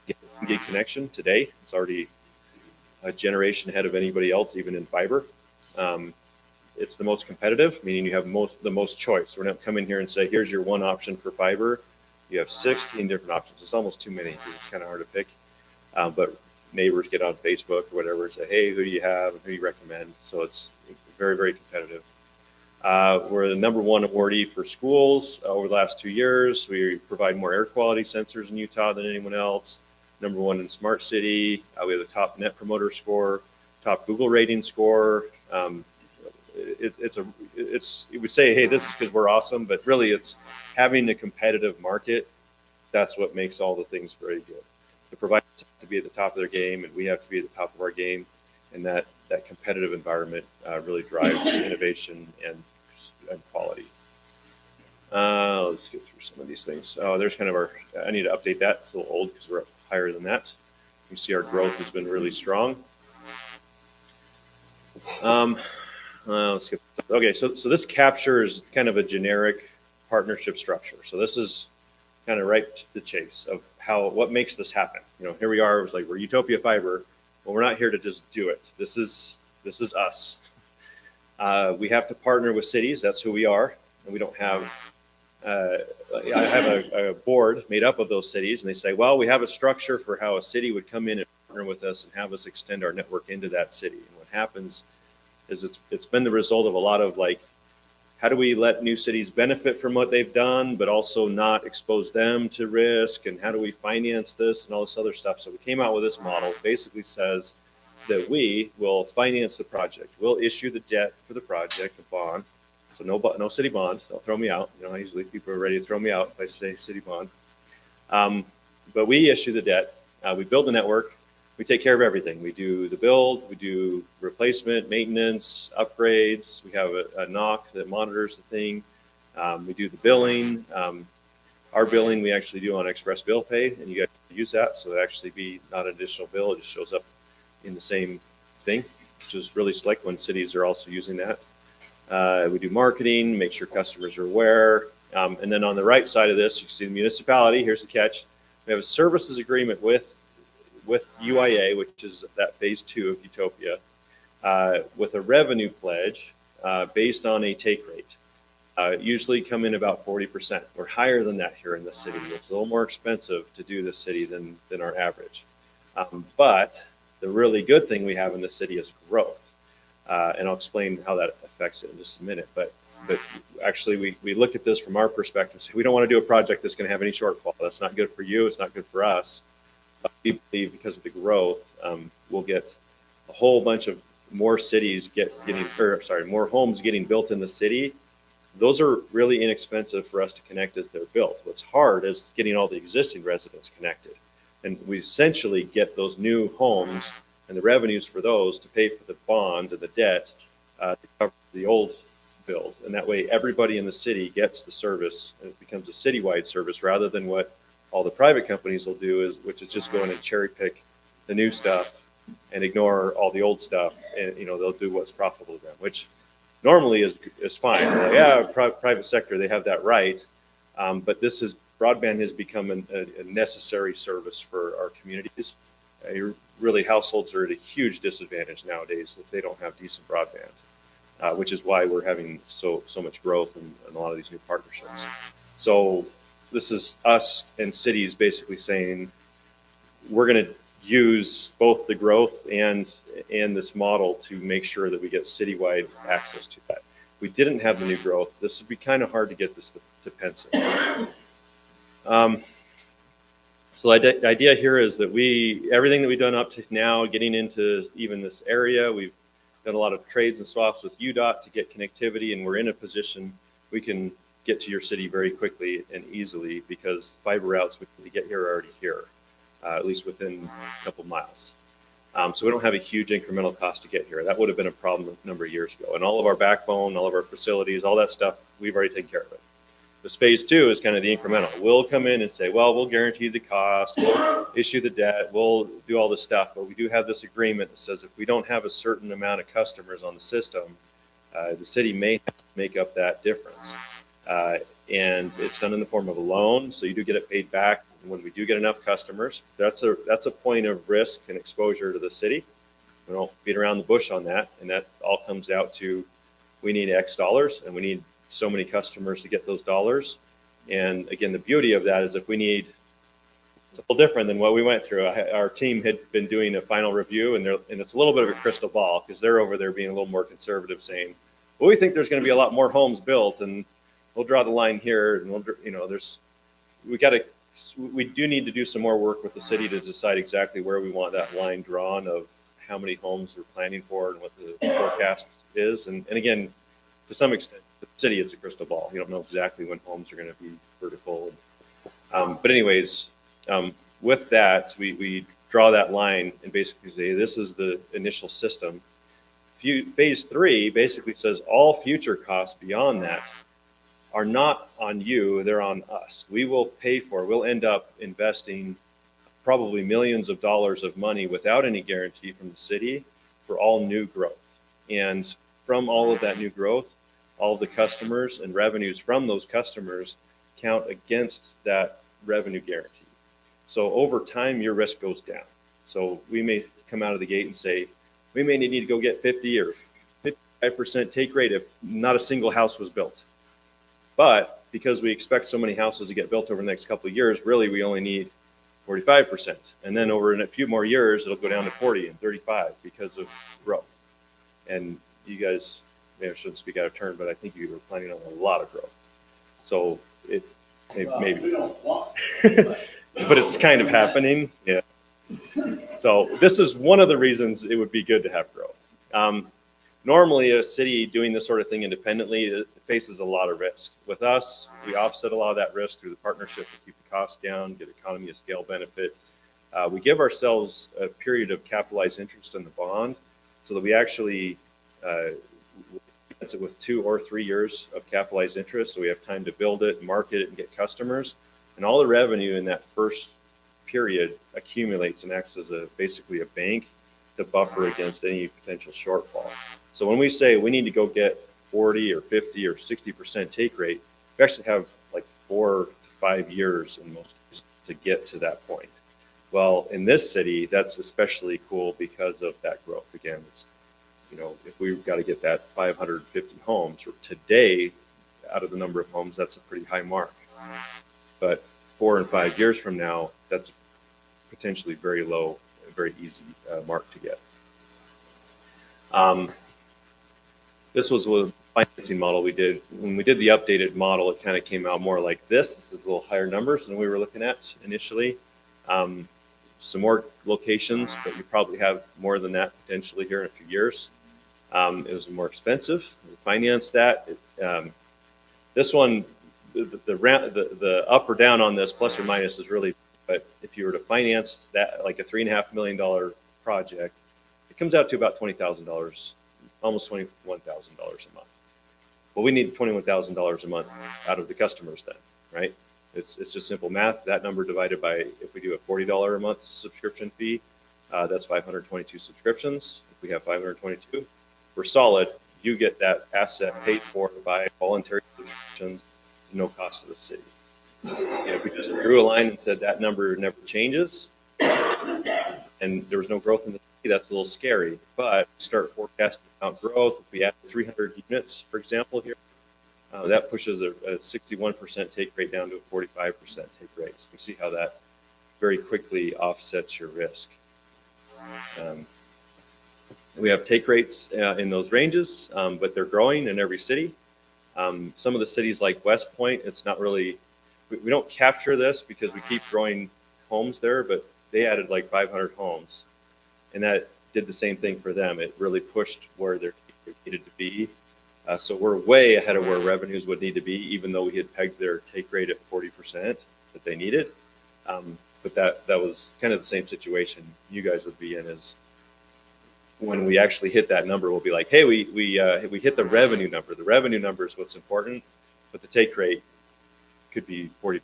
gets a gig connection today. It's already a generation ahead of anybody else, even in fiber. It's the most competitive, meaning you have the most choice. We're not coming here and say, here's your one option for fiber. You have 16 different options. It's almost too many. It's kind of hard to pick. But neighbors get on Facebook or whatever and say, hey, who do you have and who do you recommend? So it's very, very competitive. We're the number one awardee for schools over the last 2 years. We provide more air quality sensors in Utah than anyone else. Number one in smart city. We have the top net promoter score, top Google rating score. We say, hey, this is because we're awesome, but really it's having a competitive market. That's what makes all the things very good. The providers have to be at the top of their game, and we have to be at the top of our game. And that competitive environment really drives innovation and quality. Let's get through some of these things. There's kind of I need to update that. It's a little old because we're up higher than that. You see our growth has been really strong. Let's skip. Okay, so this captures kind of a generic partnership structure. So this is kind of right to the chase of what makes this happen. Here we are. It was like we're Utopia Fiber. Well, we're not here to just do it. This is us. We have to partner with cities. That's who we are. And we don't have. I have a board made up of those cities, and they say, well, we have a structure for how a city would come in and partner with us and have us extend our network into that city. And what happens is it's been the result of a lot of how do we let new cities benefit from what they've done, but also not expose them to risk, and how do we finance this and all this other stuff. So we came out with this model. It basically says that we will finance the project. We'll issue the debt for the project, a bond. So no city bond. They'll throw me out. Usually people are ready to throw me out if I say city bond. But we issue the debt. We build the network. We take care of everything. We do the build, we do replacement, maintenance, upgrades. We have a NOC that monitors the thing. We do the billing. Our billing we actually do on Express Bill Pay, and you guys use that. So it'd actually be not an additional bill. It just shows up in the same thing, which is really slick when cities are also using that. We do marketing, make sure customers are aware. And then on the right side of this, you can see the municipality. Here's the catch. We have a services agreement with UIA, which is that phase 2 of Utopia, with a revenue pledge based on a take rate. Usually come in about 40%. We're higher than that here in the city. It's a little more expensive to do this city than our average. But the really good thing we have in the city is growth. And I'll explain how that affects it in just a minute. But actually, we look at this from our perspective. So we don't want to do a project that's going to have any shortfall. That's not good for you. It's not good for us. But we believe because of the growth, we'll get a whole bunch of more more homes getting built in the city. Those are really inexpensive for us to connect as they're built. What's hard is getting all the existing residents connected. And we essentially get those new homes and the revenues for those to pay for the bond and the debt to cover the old build. And that way everybody in the city gets the service and it becomes a citywide service rather than what all the private companies will do, which is just go in and cherry pick the new stuff and ignore all the old stuff. And, they'll do what's profitable to them, which normally is fine. Like, yeah, private sector, they have that right. But broadband has become a necessary service for our communities. Really, households are at a huge disadvantage nowadays if they don't have decent broadband, which is why we're having so much growth in a lot of these new partnerships. So this is us and cities basically saying we're going to use both the growth and this model to make sure that we get citywide access to that. If we didn't have the new growth, this would be kind of hard to get this to pencil. So the idea here is that everything that we've done up to now, getting into even this area, we've done a lot of trades and swaps with UDOT to get connectivity, and we're in a position we can get to your city very quickly and easily because fiber routes we need to get here are already here, at least within a couple miles. So we don't have a huge incremental cost to get here. That would have been a problem a number of years ago. And all of our backbone, all of our facilities, all that stuff, we've already taken care of it. This phase 2 is kind of the incremental. We'll come in and say, well, we'll guarantee the cost, we'll issue the debt, we'll do all this stuff, but we do have this agreement that says if we don't have a certain amount of customers on the system, the city may have to make up that difference. And it's done in the form of a loan, so you do get it paid back when we do get enough customers. That's a point of risk and exposure to the city. We don't beat around the bush on that, and that all comes out to we need X dollars, and we need so many customers to get those dollars. And again, the beauty of that is if we need, it's a little different than what we went through. Our team had been doing a final review, and it's a little bit of a crystal ball because they're over there being a little more conservative, saying, well, we think there's going to be a lot more homes built, and we'll draw the line here. And we do need to do some more work with the city to decide exactly where we want that line drawn of how many homes we're planning for and what the forecast is. And again, to some extent, the city, it's a crystal ball. You don't know exactly when homes are going to be vertical. But anyways, with that, we draw that line and basically say, this is the initial system. Phase 3 basically says all future costs beyond that are not on you, they're on us. We will pay for, we'll end up investing probably millions of dollars of money without any guarantee from the city for all new growth. And from all of that new growth, all the customers and revenues from those customers count against that revenue guarantee. So over time, your risk goes down. So we may come out of the gate and say, we may need to go get 50 or 55% take rate if not a single house was built. But because we expect so many houses to get built over the next couple of years, really we only need 45%. And then over in a few more years, it'll go down to 40 and 35 because of growth. And you guys, maybe I shouldn't speak out of turn, but I think you were planning on a lot of growth. So maybe, we don't want, but it's kind of happening. Yeah. So this is one of the reasons it would be good to have growth. Normally a city doing this sort of thing independently, it faces a lot of risk. With us, we offset a lot of that risk through the partnership to keep the costs down, get economy of scale benefit. We give ourselves a period of capitalized interest in the bond so that we actually finance it with 2 or 3 years of capitalized interest. So we have time to build it, market it, and get customers. And all the revenue in that first period accumulates and acts as basically a bank to buffer against any potential shortfall. So when we say we need to go get 40 or 50 or 60% take rate, we actually have like 4 to 5 years in most cases to get to that point. Well, in this city, that's especially cool because of that growth. Again, it's, if we've got to get that 550 homes today, out of the number of homes, that's a pretty high mark. But 4 and 5 years from now, that's potentially very low, very easy mark to get. This was a financing model we did. When we did the updated model, it kind of came out more like this. This is a little higher numbers than we were looking at initially. Some more locations, but you probably have more than that potentially here in a few years. It was more expensive. We financed that. This one, the up or down on this, plus or minus, is really, but if you were to finance that, like a $3.5 million project, it comes out to about $20,000, almost $21,000 a month. Well, we need $21,000 a month out of the customers then, right? It's just simple math. That number divided by, if we do a $40 a month subscription fee, that's 522 subscriptions. If we have 522, we're solid. You get that asset paid for by voluntary subscriptions, no cost to the city. And if we just drew a line and said that number never changes, and there was no growth in the city, that's a little scary. But start forecasting out growth. If we add 300 units, for example, here, that pushes a 61% take rate down to a 45% take rate. So you see how that very quickly offsets your risk. We have take rates in those ranges, but they're growing in every city. Some of the cities like West Point, it's not really, we don't capture this because we keep growing homes there, but they added like 500 homes. And that did the same thing for them. It really pushed where they needed to be. So we're way ahead of where revenues would need to be, even though we had pegged their take rate at 40% that they needed. But that was kind of the same situation you guys would be in, is when we actually hit that number, we'll be like, hey, we hit the revenue number. The revenue number is what's important, but the take rate could be 40%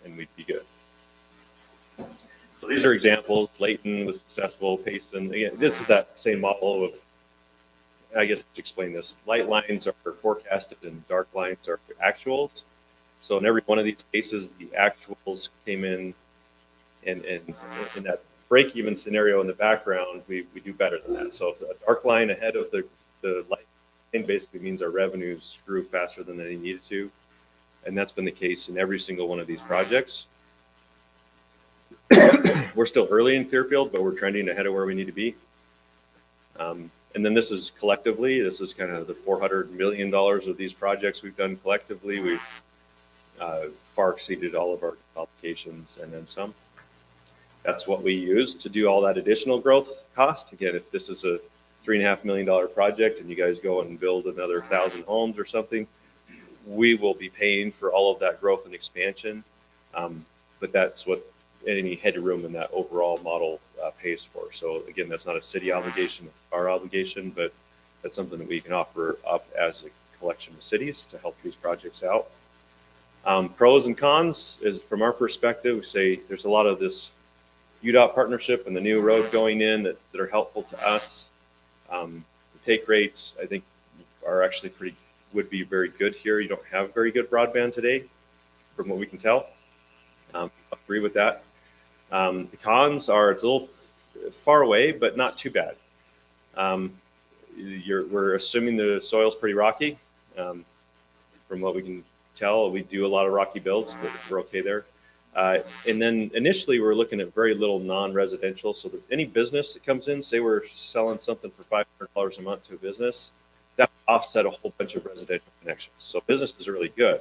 and we'd be good. So these are examples. Layton was successful. Payson, again, this is that same model of, I guess to explain this, light lines are forecasted and dark lines are actuals. So in every one of these cases, the actuals came in, and in that break-even scenario in the background, we do better than that. So if a dark line ahead of the light line basically means our revenues grew faster than they needed to. And that's been the case in every single one of these projects. We're still early in Clearfield, but we're trending ahead of where we need to be. And then this is collectively, this is kind of the $400 million of these projects we've done collectively. We've far exceeded all of our obligations and then some. That's what we use to do all that additional growth cost. Again, if this is a $3.5 million project and you guys go and build another 1,000 homes or something, we will be paying for all of that growth and expansion. But that's what any headroom in that overall model pays for. So again, that's not a city obligation, our obligation, but that's something that we can offer up as a collection of cities to help these projects out. Pros and cons is, from our perspective, we say there's a lot of this UDOT partnership and the new road going in that are helpful to us. The take rates, I think, are actually would be very good here. You don't have very good broadband today, from what we can tell. Agree with that. The cons are, it's a little far away, but not too bad. We're assuming the soil's pretty rocky. From what we can tell, we do a lot of rocky builds, but we're okay there. And then initially we're looking at very little non-residential. So that any business that comes in, say we're selling something for $500 a month to a business, that offset a whole bunch of residential connections. So business is really good.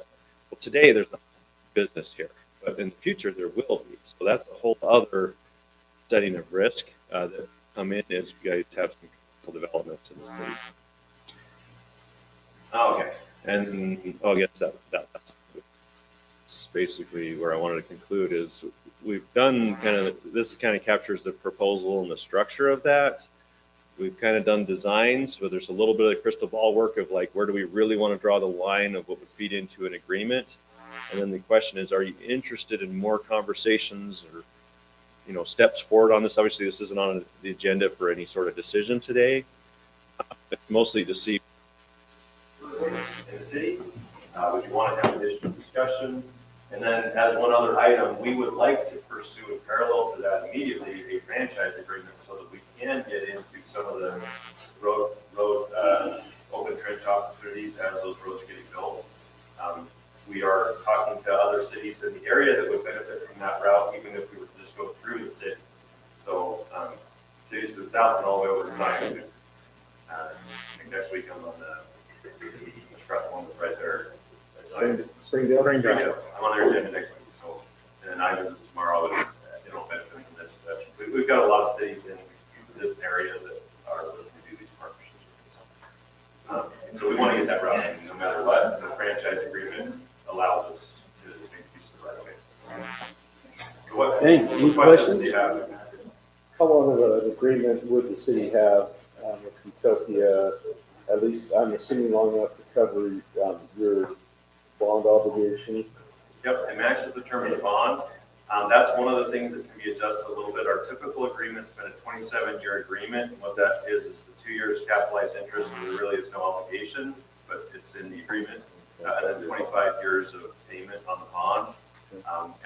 Well, today there's not business here, but in the future there will be. So that's a whole other setting of risk that come in as you guys have some developments in the city. Okay, and I guess that's basically where I wanted to conclude. Is we've done this kind of captures the proposal and the structure of that. We've kind of done designs where there's a little bit of crystal ball work of like, where do we really want to draw the line of what would feed into an agreement? And then the question is, are you interested in more conversations or steps forward on this. Obviously, this isn't on the agenda for any sort of decision today. It's mostly to see in the city. Would you want to have additional discussion? And then as one other item, we would like to pursue in parallel to that immediately a franchise agreement so that we can get into some of the road open trench opportunities as those roads are getting built. We are talking to other cities in the area that would benefit from that route, even if we were to just go through the city. So cities to the south and all the way over to Zion. I think next week I'm on the one that's right there. Springdale? I'm on their agenda next week. So, and then I visit tomorrow and benefit from this. We've got a lot of cities in this area that are looking to do these partnerships. So we want to get that route, no matter what. The franchise agreement allows us to make use of the right of way. Any questions? Do you have? How long of an agreement would the city have with Utopia? At least, I'm assuming long enough to cover your bond obligation. Yep, it matches the term of the bond. That's one of the things that can be adjusted a little bit. Our typical agreement's been a 27-year agreement. And what that is the 2 years capitalized interest, and there really is no obligation, but it's in the agreement. And then 25 years of payment on the bond.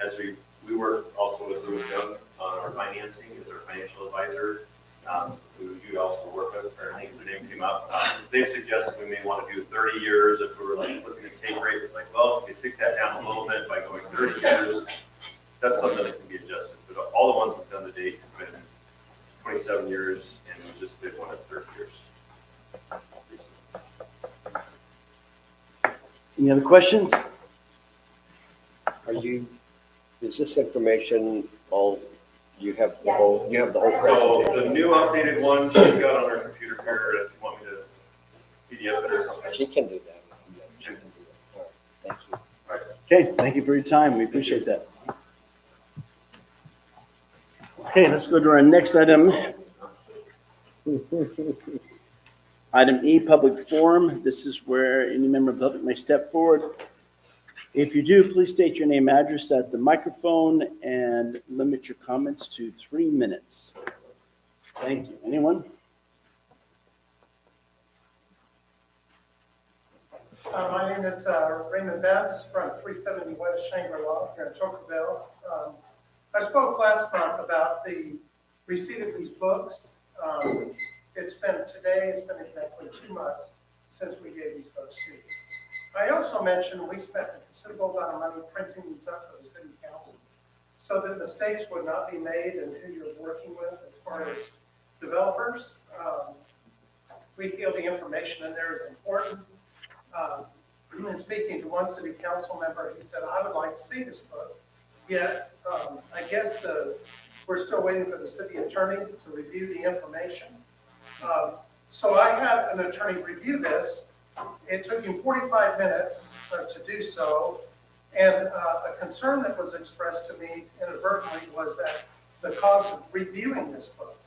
As we work also with Louis Young on our financing as our financial advisor. Who you also work with, apparently the name came up. They suggested we may want to do 30 years if we were like looking at take rate. It's like, well, if you take that down a little bit by going 30 years, that's something that can be adjusted. But all the ones we've done to date have been 27 years, and we just did one at 30 years. Any other questions? Is this information all, you have the whole So presentation? the new updated one she's got on her computer here. If you want me to PDF it or something. She can do that. She can do that. All right, thank you. Okay, thank you for your time. We appreciate that. Okay, let's go to our next item. Item E, public forum. This is where any member of the public may step forward. If you do, please state your name, address at the microphone, and limit your comments to 3 minutes. Thank you. Anyone? My name is Raymond Betts from 370 West Shangri-La here in Tokerville. I spoke last month about the receipt of these books. It's been exactly 2 months since we gave these books to you. I also mentioned we spent a considerable amount of money printing these up for the city council so that mistakes would not be made in who you're working with as far as developers. We feel the information in there is important. And speaking to one city council member, he said, I would like to see this book. Yet, I guess we're still waiting for the city attorney to review the information. So I had an attorney review this. It took him 45 minutes to do so. And a concern that was expressed to me inadvertently was that the cost of reviewing this book.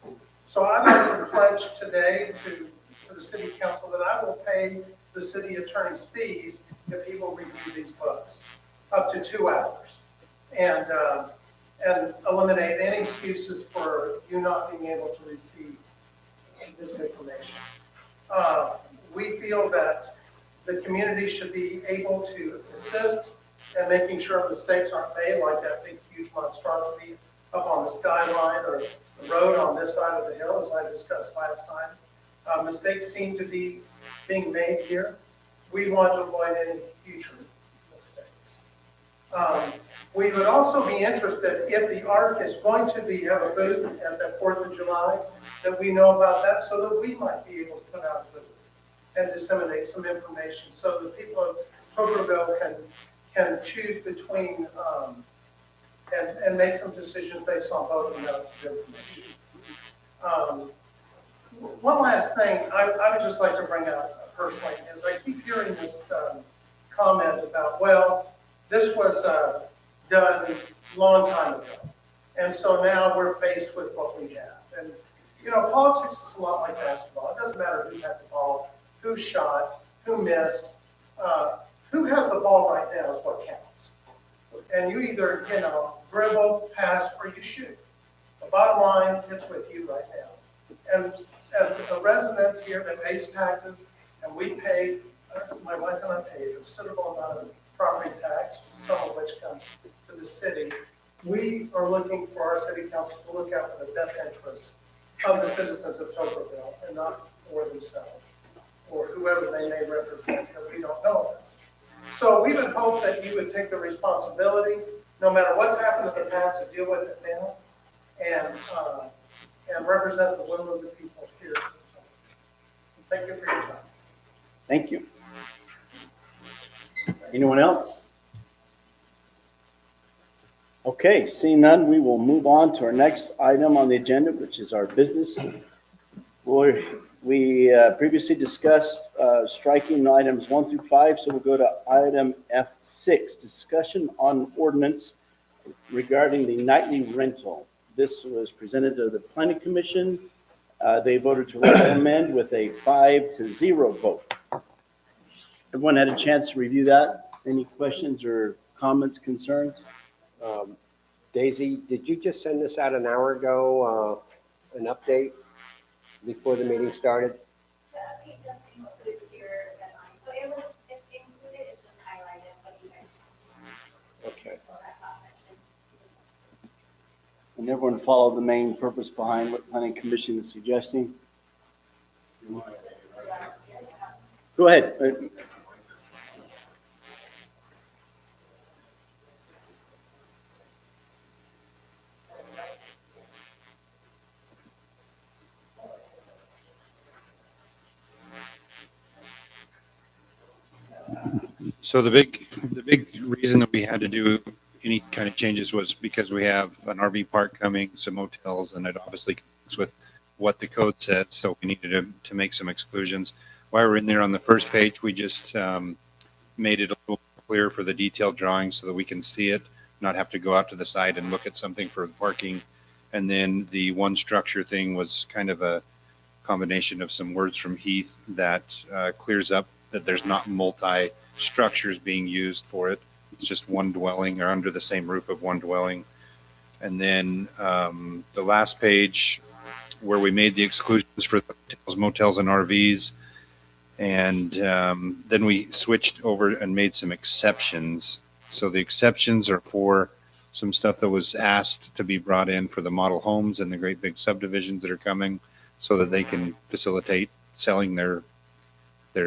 So I'd like to pledge today to the city council that I will pay the city attorney's fees if he will review these books up to 2 hours. And eliminate any excuses for you not being able to receive this information. We feel that the community should be able to assist in making sure mistakes aren't made, like that big, huge monstrosity up on the skyline or the road on this side of the hill, as I discussed last time. Mistakes seem to be being made here. We want to avoid any future mistakes. We would also be interested if the ARC is going to have a booth at the 4th of July, that we know about that so that we might be able to put out a booth and disseminate some information so that people of Tokerville can choose between and make some decisions based on both amounts of information. One last thing I would just like to bring out personally is I keep hearing this comment about, well, this was done a long time ago. And so now we're faced with what we have. And, you know, politics is a lot like basketball. It doesn't matter who had the ball, who shot, who missed. Who has the ball right now is what counts. And you either, dribble, pass, or you shoot. The bottom line, it's with you right now. And as a resident here that pays taxes, and we pay, my wife and I pay a considerable amount of property tax, some of which comes to the city. We are looking for our city council to look out for the best interests of the citizens of Tokerville and not for themselves or whoever they may represent that we don't know about. So we would hope that you would take the responsibility, no matter what's happened in the past, to deal with it now and represent the will of the people here. Thank you for your time. Thank you. Anyone else? Okay, seeing none, we will move on to our next item on the agenda, which is our business. We previously discussed striking items 1 through 5, so we'll go to item F6, discussion on ordinance regarding the nightly rental. This was presented to the Planning Commission. They voted to recommend with a 5-0 vote. Everyone had a chance to review that? Any questions or comments, concerns? Daisy, did you just send this out an hour ago, an update before the meeting started? Okay. And everyone followed the main purpose behind what Planning Commission is suggesting? Go ahead. So the big reason that we had to do any kind of changes was because we have an RV park coming, some hotels, and it obviously conflicts with what the code said. So we needed to make some exclusions. While we're in there on the first page, we just made it a little clearer for the detailed drawing so that we can see it, not have to go out to the side and look at something for parking. And then the one structure thing was kind of a combination of some words from Heath that clears up that there's not multi structures being used for it. It's just one dwelling or under the same roof of one dwelling. And then the last page where we made the exclusions for the hotels, motels, and RVs. And then we switched over and made some exceptions. So the exceptions are for some stuff that was asked to be brought in for the model homes and the great big subdivisions that are coming so that they can facilitate selling their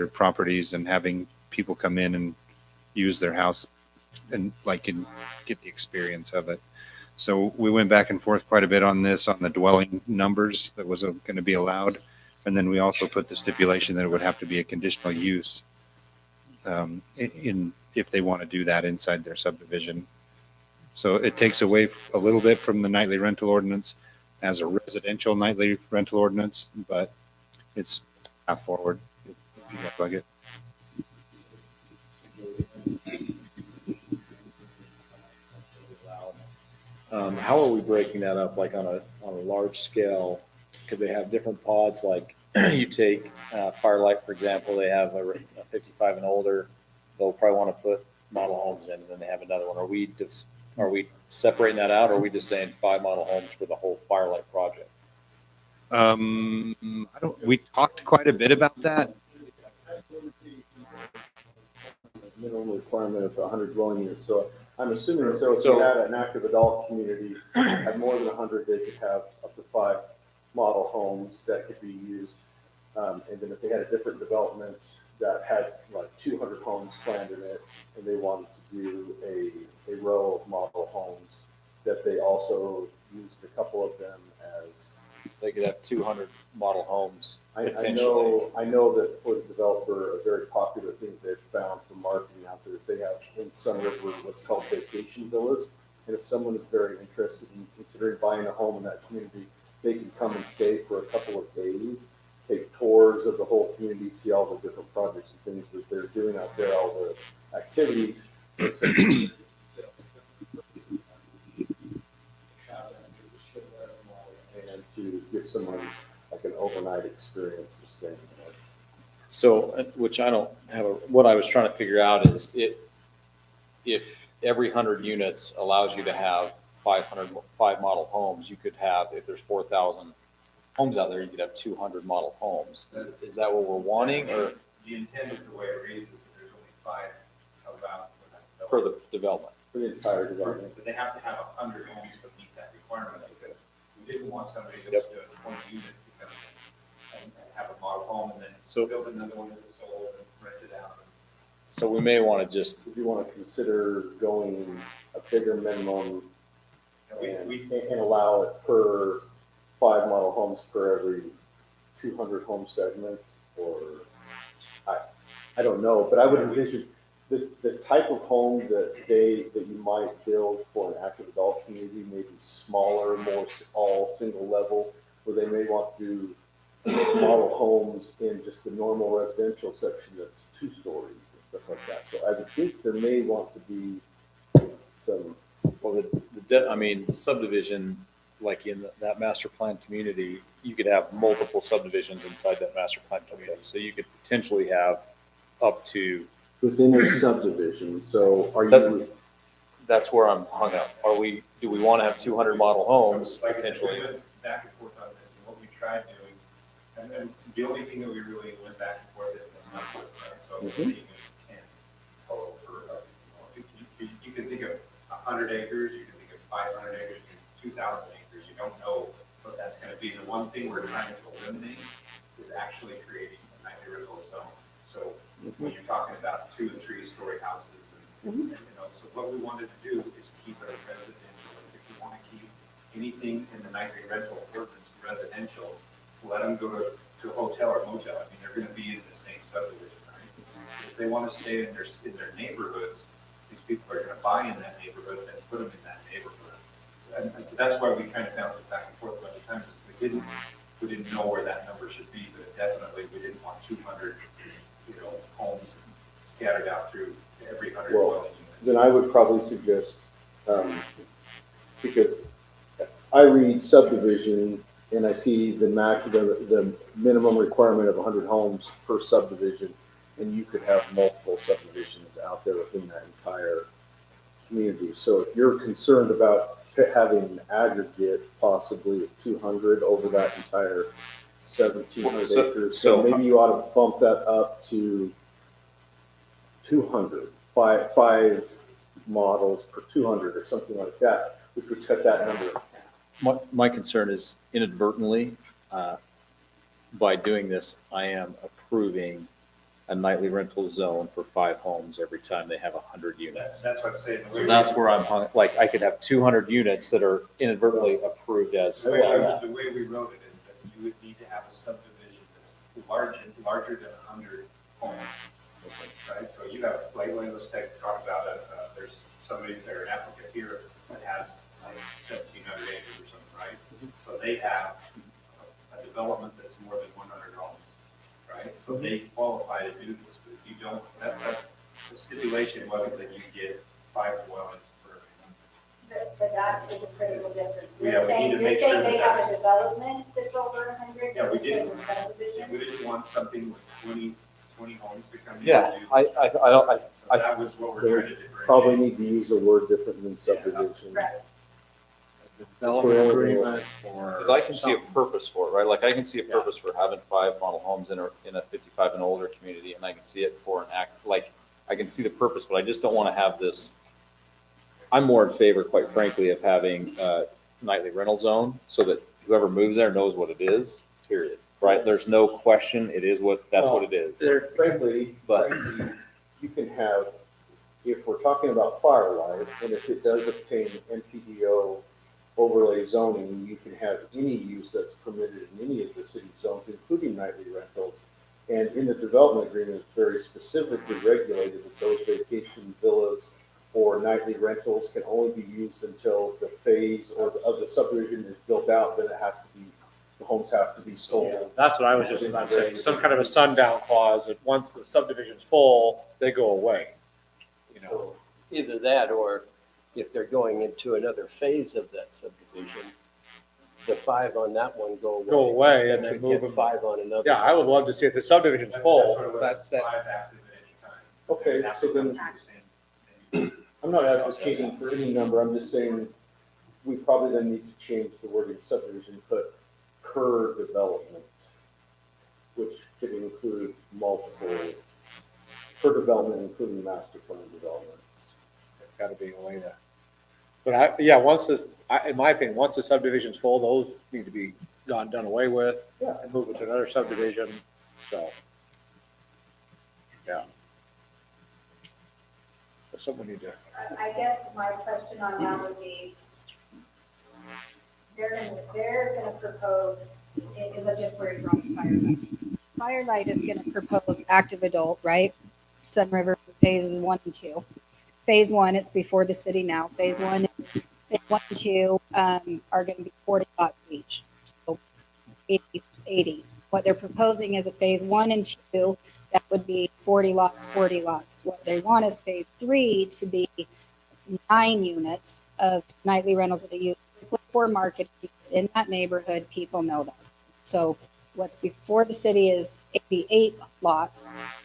properties and having people come in and use their house and get the experience of it. So we went back and forth quite a bit on this, on the dwelling numbers that was going to be allowed. And then we also put the stipulation that it would have to be a conditional use if they want to do that inside their subdivision. So it takes away a little bit from the nightly rental ordinance as a residential nightly rental ordinance, but it's half forward if you look like it. How are we breaking that up? Like on a large scale, could they have different pods? Like you take Firelight, for example, they have a 55 and older. They'll probably want to put model homes in, and then they have another one. Are we separating that out, or are we just saying 5 model homes for the whole Firelight project? We talked quite a bit about that. Minimum requirement of 100 dwelling units. So I'm assuming, so if you had an active adult community, had more than 100, they could have up to 5 model homes that could be used. And then if they had a different development that had like 200 homes planned in it, and they wanted to do a row of model homes, that they also used a couple of them as. They could have 200 model homes. I know that for the developer, a very popular thing they've found for marketing out there is they have in Sunriver what's called vacation villas. And if someone is very interested in considering buying a home in that community, they can come and stay for a couple of days, take tours of the whole community, see all the different projects and things that they're doing out there, all the activities. And to give someone like an overnight experience of staying there. So, which I don't have what I was trying to figure out is if every 100 units allows you to have 5 model homes, you could have, if there's 4,000 homes out there, you could have 200 model homes. Is that what we're wanting, or The intent is the way it reads, is that there's only 5 allowed for the development? For the entire development. But they have to have 100 homes to meet that requirement, because we didn't want somebody that was doing 20 units to come in and have a model home and then build another one as a sold and rent it out. So we may want to just, If you want to consider going a bigger minimum and allow it per 5 model homes per every 200 home segments, or I don't know, but I would envision the type of home that you might build for an active adult community may be smaller, more all single level, where they may want to do model homes in just the normal residential section that's 2 stories and stuff like that. So I would think there may want to be some. well, I mean, subdivision, like in that master plan community, you could have multiple subdivisions inside that master plan community. So you could potentially have up to. Within a subdivision, so are you? That's where I'm hung up. Do we want to have 200 model homes Like I said, potentially? we went back and forth on this, and what we tried doing, and then the only thing that we really went back and forth is the number, right? So Mhm. you can total for, you can think of 100 acres, you can think of 500 acres, you can 2,000 acres, you don't know what that's gonna be. The one thing we're trying to eliminate is actually creating a nightly rental zone. So when you're talking about 2 and 3 story houses, and, so what we wanted to do is keep it residential. If you want to keep anything in the nightly rental ordinance residential, let them go to a hotel or motel. I mean, they're going to be in the same subdivision, right? If they want to stay in their neighborhoods, these people are going to buy in that neighborhood and put them in that neighborhood. And so that's why we kind of bounced it back and forth a bunch of times. We didn't know where that number should be, but definitely we didn't want 200, homes scattered out through every 100 Well, dwelling units. then I would probably suggest, because I read subdivision and I see the minimum requirement of 100 homes per subdivision, and you could have multiple subdivisions out there within that entire community. So if you're concerned about having an aggregate possibly of 200 over that entire 1,700 acres, so maybe you ought to bump that up to 200, five models per 200 or something like that, which would cut that number. My concern is inadvertently, by doing this, I am approving a nightly rental zone for 5 homes every time they have 100 units. That's what I'm saying. So that's where I'm hung, like, I could have 200 units that are inadvertently approved as. The way we wrote it is that you would need to have a subdivision that's larger than 100 homes. Right, so you have, like, let's talk about there's somebody, or an applicant here that has like 1,700 acres or something, right? So they have a development that's more than 100 homes, right? So they qualify to do this, but if you don't, that's the stipulation wasn't that you get 5 dwellings per. But that is a critical difference. Yeah, You're we saying, need to you're make saying sure they that have that's- a development that's over 100, Yeah, but we this didn't. is a subdivision? We didn't want something with 20 homes to come in. Yeah, and do I this. don't, So that was what we're trying to differentiate. Probably need to use a word different than subdivision. Right. development agreement or. Because I can see a purpose for it, right? Like I can see a purpose for having 5 model homes in a 55 and older community, and I can see it for an act, like, I can see the purpose, but I just don't want to have this. I'm more in favor, quite frankly, of having a nightly rental zone so that whoever moves there knows what it is, period. Right? There's no question. It is that's what it is. Frankly, you can have, if we're talking about Firelight, and if it does obtain NPDO overlay zoning, you can have any use that's permitted in any of the city zones, including nightly rentals. And in the development agreement, it's very specifically regulated that those vacation villas or nightly rentals can only be used until the phase of the subdivision is built out, then it has to be, the homes have to be sold. That's what I was just about to say, some kind of a sundown clause that once the subdivision's full, they go away. You know, Either that, or if they're going into another phase of that subdivision, the 5 on that one go away. and then You move get them. 5 on another. Yeah, I would love to see if the subdivision's full, That's what it was, that, 5 active at any time. Okay, so then I'm not advocating for any number, I'm just saying we probably then need to change the wording subdivision, put per development, which could include multiple, per development, including master plan developments. Gotta be a way to. But in my opinion, once the subdivision's full, those need to be done away with. Yeah. And move it to another subdivision, so. Yeah. That's something we need to. I guess my question on that would be, they're gonna propose, it was just where you're from Firelight. Firelight is gonna propose active adult, right? Sun River phases 1 and 2. Phase 1, it's before the city now. Phase 1 and 2 are gonna be 40 lots each, so 80. What they're proposing is a phase 1 and 2, that would be 40 lots, 40 lots. What they want is phase 3 to be 9 units of nightly rentals at a unit for market in that neighborhood. People know that. So what's before the city is 88 lots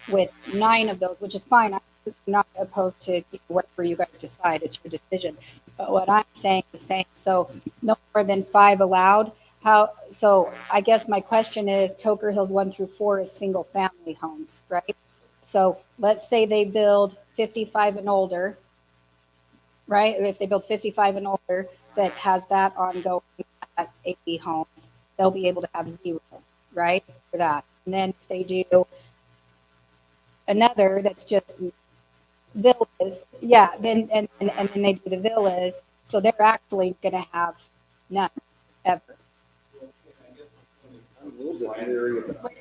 with 9 of those, which is fine. I'm not opposed to whatever you guys decide. It's your decision. But what I'm saying is saying, so no more than 5 allowed. So I guess my question is, Toker Hills 1 through 4 is single family homes, right? So let's say they build 55 and older, right? If they build 55 and older that has that ongoing at 80 homes, they'll be able to have 0, right? For that. And then if they do another that's just villas, yeah, then and then they do the villas, so they're actually going to have none ever. I'm a little bit leery about.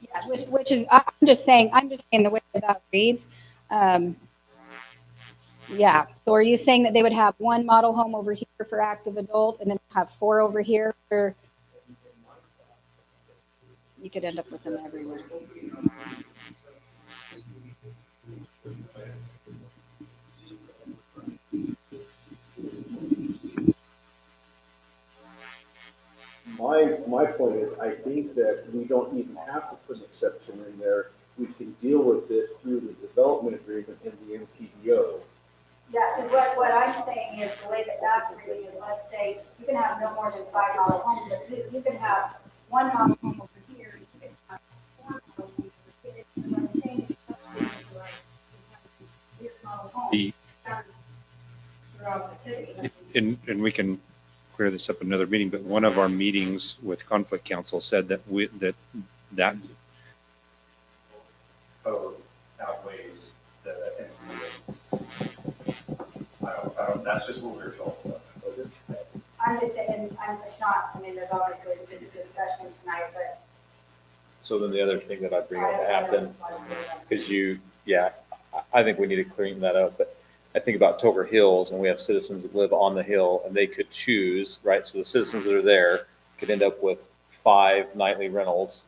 Yeah, which is, I'm just saying the way that reads. Yeah, so are you saying that they would have 1 model home over here for active adult and then have 4 over here for? You could end up with them everywhere. My point is, I think that we don't even have to put an exception in there. We can deal with it through the development agreement and the MPDO. Yeah, because what I'm saying is the way that that's reading is, let's say you can have no more than 5 model homes, but you can have 1 model home over here. You can have 4 model homes over here. What I'm saying is like, you have model homes throughout the city. And we can clear this up in another meeting, but one of our meetings with conflict council said that that's Outweighs the I don't, that's just what we were told. I'm just saying, it's not, I mean, there's obviously it's just a discussion tonight, but. So then the other thing that I bring up to Hampton, because I think we need to clean that up, but I think about Toker Hills and we have citizens that live on the hill and they could choose, right? So the citizens that are there could end up with 5 nightly rentals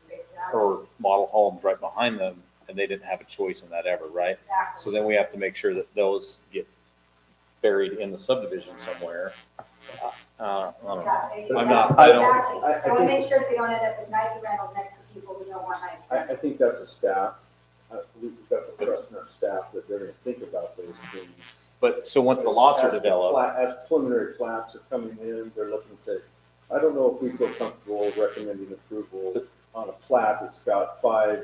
or model homes right behind them, and they didn't have a choice in that ever, right? So then we have to make sure that those get buried in the subdivision somewhere. I don't know. I want to make sure that they don't end up with nightly rentals next to people who don't want nightly. I think that's a staff. We've got the trust in our staff that they're going to think about those things. But so once the lots are As developed, as preliminary plats are coming in, they're looking and say, I don't know if we feel comfortable recommending approval on a plat that's got 5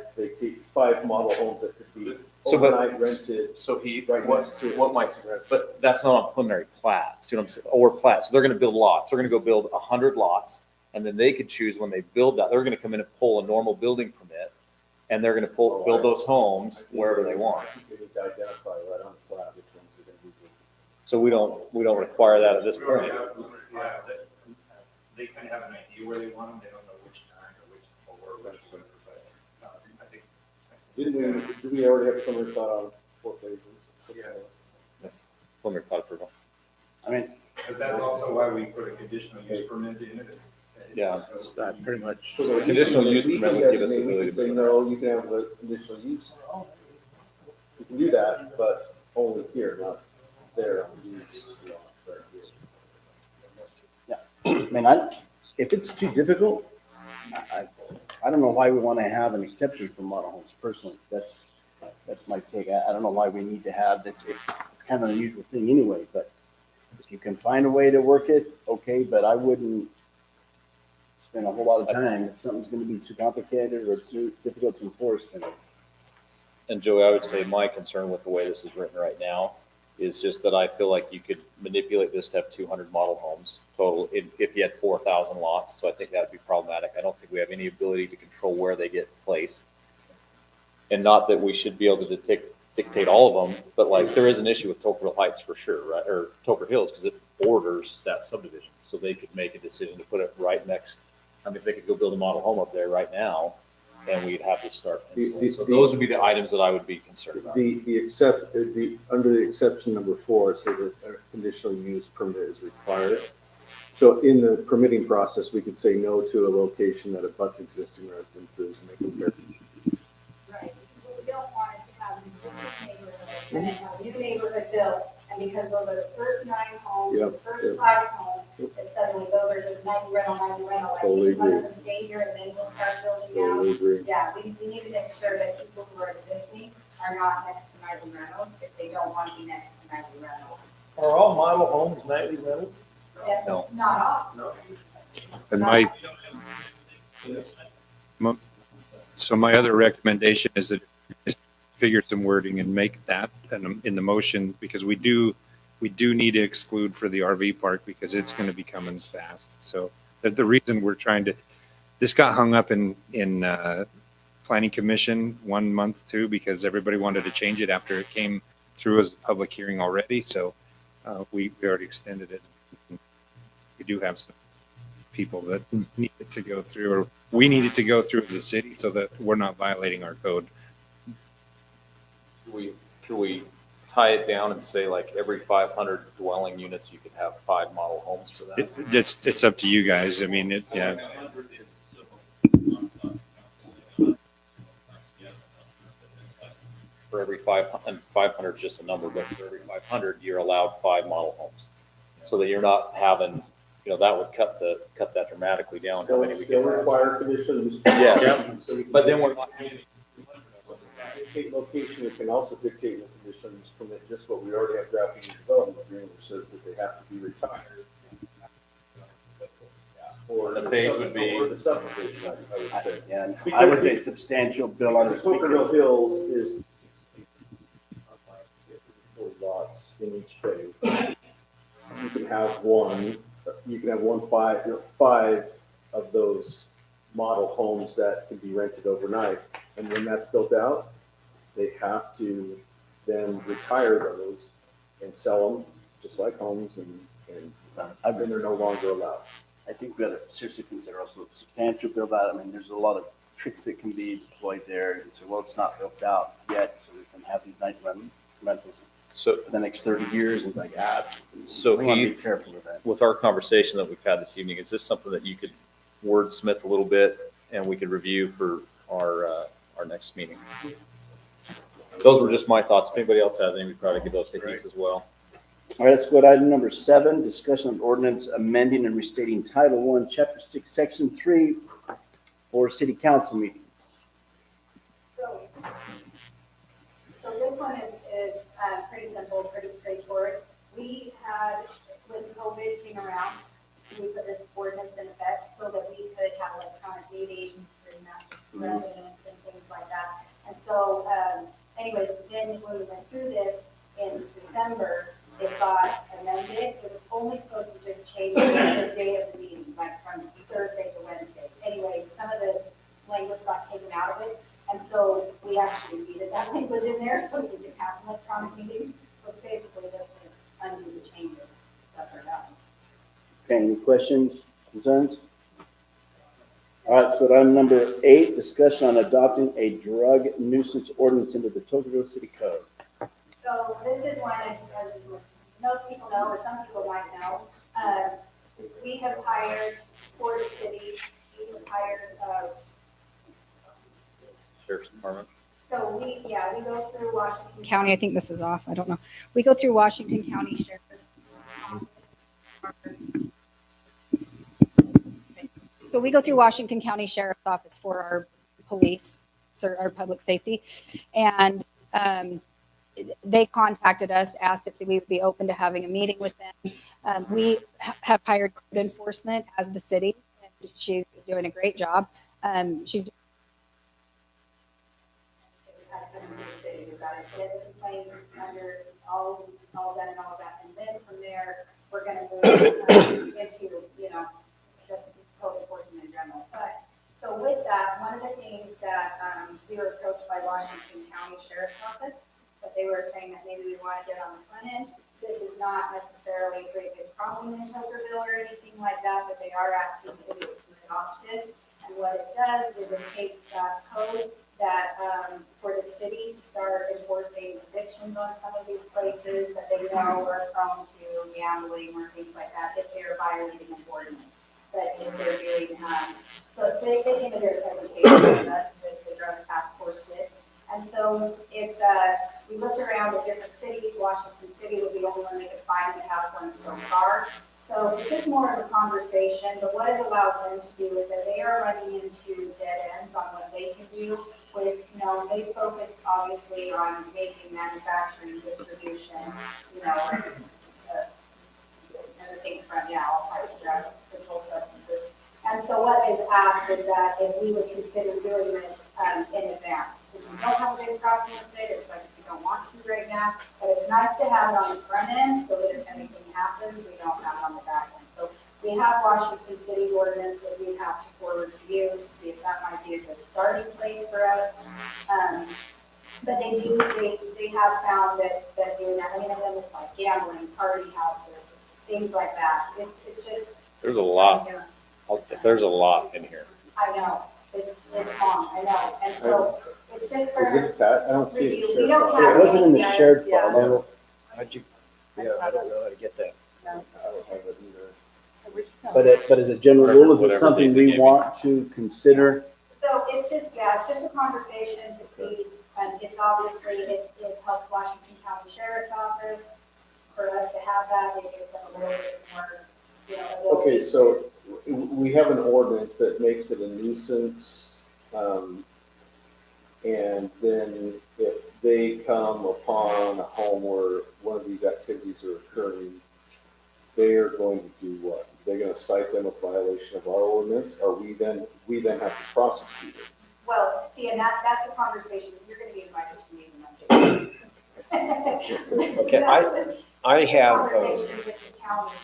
model homes that could be overnight rented. So Heath, right next to what might, existing residence. but that's not on preliminary plat. See what I'm saying? Or plat. So they're going to build lots. They're going to go build 100 lots, and then they could choose when they build that. They're going to come in and pull a normal building permit, and they're going to build those homes wherever they want. I think we need to identify right on the plat which ones are going to be built. So we don't require that at this point. Yeah, they kind of have an idea where they want them, they don't know which time or which, or whatever, but I think. Did we already have preliminary plat on 4 phases? Preliminary plat approval. I mean. But that's also why we put a conditional use permit in it. Yeah, that's pretty much. So the Conditional use we permit can would give us the designate, we ability can to say, do that. no, you can have the conditional use. You can do that, but only here, not there on these. I mean, if it's too difficult, I don't know why we want to have an exception for model homes personally. That's my take. I don't know why we need to have, it's kind of an unusual thing anyway, but If you can find a way to work it, okay, but I wouldn't spend a whole lot of time. If something's gonna be too complicated or too difficult to enforce, then And Joey, I would say my concern with the way this is written right now is just that I feel like you could manipulate this to have 200 model homes total if you had 4,000 lots. So I think that'd be problematic. I don't think we have any ability to control where they get placed. And not that we should be able to dictate all of them, but like there is an issue with Tocqueville Heights for sure, right? Or Toker Hills, because it borders that subdivision. So they could make a decision to put it right next. I mean, if they could go build a model home up there right now, and we'd have to start. So those would be the items that I would be concerned about. Under the exception number 4, it says that a conditional use permit is required. So in the permitting process, we could say no to a location that abuts existing residences. And make them Right. What we don't want is to have an existing neighborhood and then have a new neighborhood built. And because those are the first 9 homes, Yep, the first yep. 5 homes, that suddenly those are just 90 rental. Like, Totally we let agree. them stay here and then we'll start building Totally out. agree. Yeah, we need to make sure that people who are existing are not next to nightly rentals if they don't want to be next to nightly rentals. Are all model homes nightly rentals? Yeah, No. Not all. And so my other recommendation is that is figure some wording and make that in the motion, because we do need to exclude for the RV park because it's going to be coming fast. So the reason we're trying to, this got hung up in planning commission 1 month too, because everybody wanted to change it after it came through as a public hearing already. So we already extended it. We do have some people that needed to go through, or we needed to go through as a city so that we're not violating our code. Could we tie it down and say like every 500 dwelling units, you could have 5 model homes for that? It's up to you guys. I mean, yeah. For every 500 is just a number, but for every 500, you're allowed 5 model homes. So that you're not having, that would cut that dramatically down. How many we Still can have. require conditional use. Yes. So we can But then we're not. dictate location. It can also dictate in the conditional use permit just what we already have drafted in the development agreement, which says that they have to be retired. Or The phase would be- or the subdivision, I would say. and I would say substantial bill on the Tocqueville Hills is 4 lots in each phase. You can have one, five of those model homes that can be rented overnight. And when that's built out, they have to then retire those and sell them just like homes, and then they're no longer allowed. I think we gotta seriously consider also substantial build out. I mean, there's a lot of tricks that can be deployed there. And so, well, it's not built out yet, so we can have these night rentals So for the next 30 years. And it's like, So we want to be Heath, careful with that. with our conversation that we've had this evening, is this something that you could wordsmith a little bit and we could review for our next meeting? Those were just my thoughts. If anybody else has any, we'd probably give those to Heath as well. All right, let's go to item number 7, discussion of ordinance amending and restating Title 1, Chapter 6, Section 3 for city council meetings. So this one is pretty simple, pretty straightforward. We had, when COVID came around, we put this ordinance in effect so that we could have electronic meetings, bring that to residents and things like that. And so anyways, then when we went through this in December, it got amended. It was only supposed to just change the day of the meeting, like from Thursday to Wednesday. Anyway, some of the language got taken out of it. And so we actually needed that language in there so we could have electronic meetings. So it's basically just to undo the changes that were done. Okay, any questions, concerns? All right, let's go to item number 8, discussion on adopting a drug nuisance ordinance into the Tocqueville City Code. So this is one, as most people know, or some people might know, we have hired for the city, we have hired, Sheriff's Department. so we go through Washington County. I think this is off. I don't know. We go through Washington County Sheriff's. So we go through Washington County Sheriff's Office for our police, our public safety. And they contacted us, asked if we would be open to having a meeting with them. We have hired code enforcement as the city, and she's doing a great job. She's We've got to get the complaints under all done and all of that, and then from there we're going to move into just code enforcement in general. But so with that, one of the things that we were approached by Washington County Sheriff's Office, but they were saying that maybe we want to get on the front end. This is not necessarily a great big problem in Tokerville or anything like that, but they are asking cities to adopt this. And what it does is it takes that code that for the city to start enforcing evictions on some of these places that they know are prone to gambling or things like that, if they're violating an ordinance. But if they're doing, so if they came to their presentation with us, the drug task force did. And so it's, we looked around at different cities. Washington City was the only one they could find that has one so far. So it's just more of a conversation, but what it allows them to do is that they are running into dead ends on what they can do with, they focus obviously on making manufacturing, distribution, everything from, all types of drugs, controlled substances. And so what they've asked is that if we would consider doing this in advance. Since we don't have a big problem with it, it's like we don't want to right now, but it's nice to have it on the front end so that if anything happens, we don't have it on the back end. So we have Washington City's ordinance that we have to forward to you to see if that might be a good starting place for us. But they have found that doing that, and then it's like gambling, party houses, things like that. It's just. There's a lot. There's a lot in here. I know, it's long, I know, and so it's just for Is it attached? I don't see it. review. We don't have. It wasn't in the anything shared yet. file. How'd you, I don't know how to get that. I don't have it either. But as a general rule, is it Whatever something days they we gave me. want to consider? So it's just a conversation to see, it's obviously, it helps Washington County Sheriff's Office for us to have that, it gives them a little bit more, Okay, so we have an ordinance that makes it a nuisance, and then if they come upon a home where one of these activities are occurring, they are going to do what? They're going to cite them a violation of our ordinance, or we then have to prosecute it. Well, see, and that's the conversation, you're gonna be invited to meeting Monday. Okay, I have, Conversation with the county,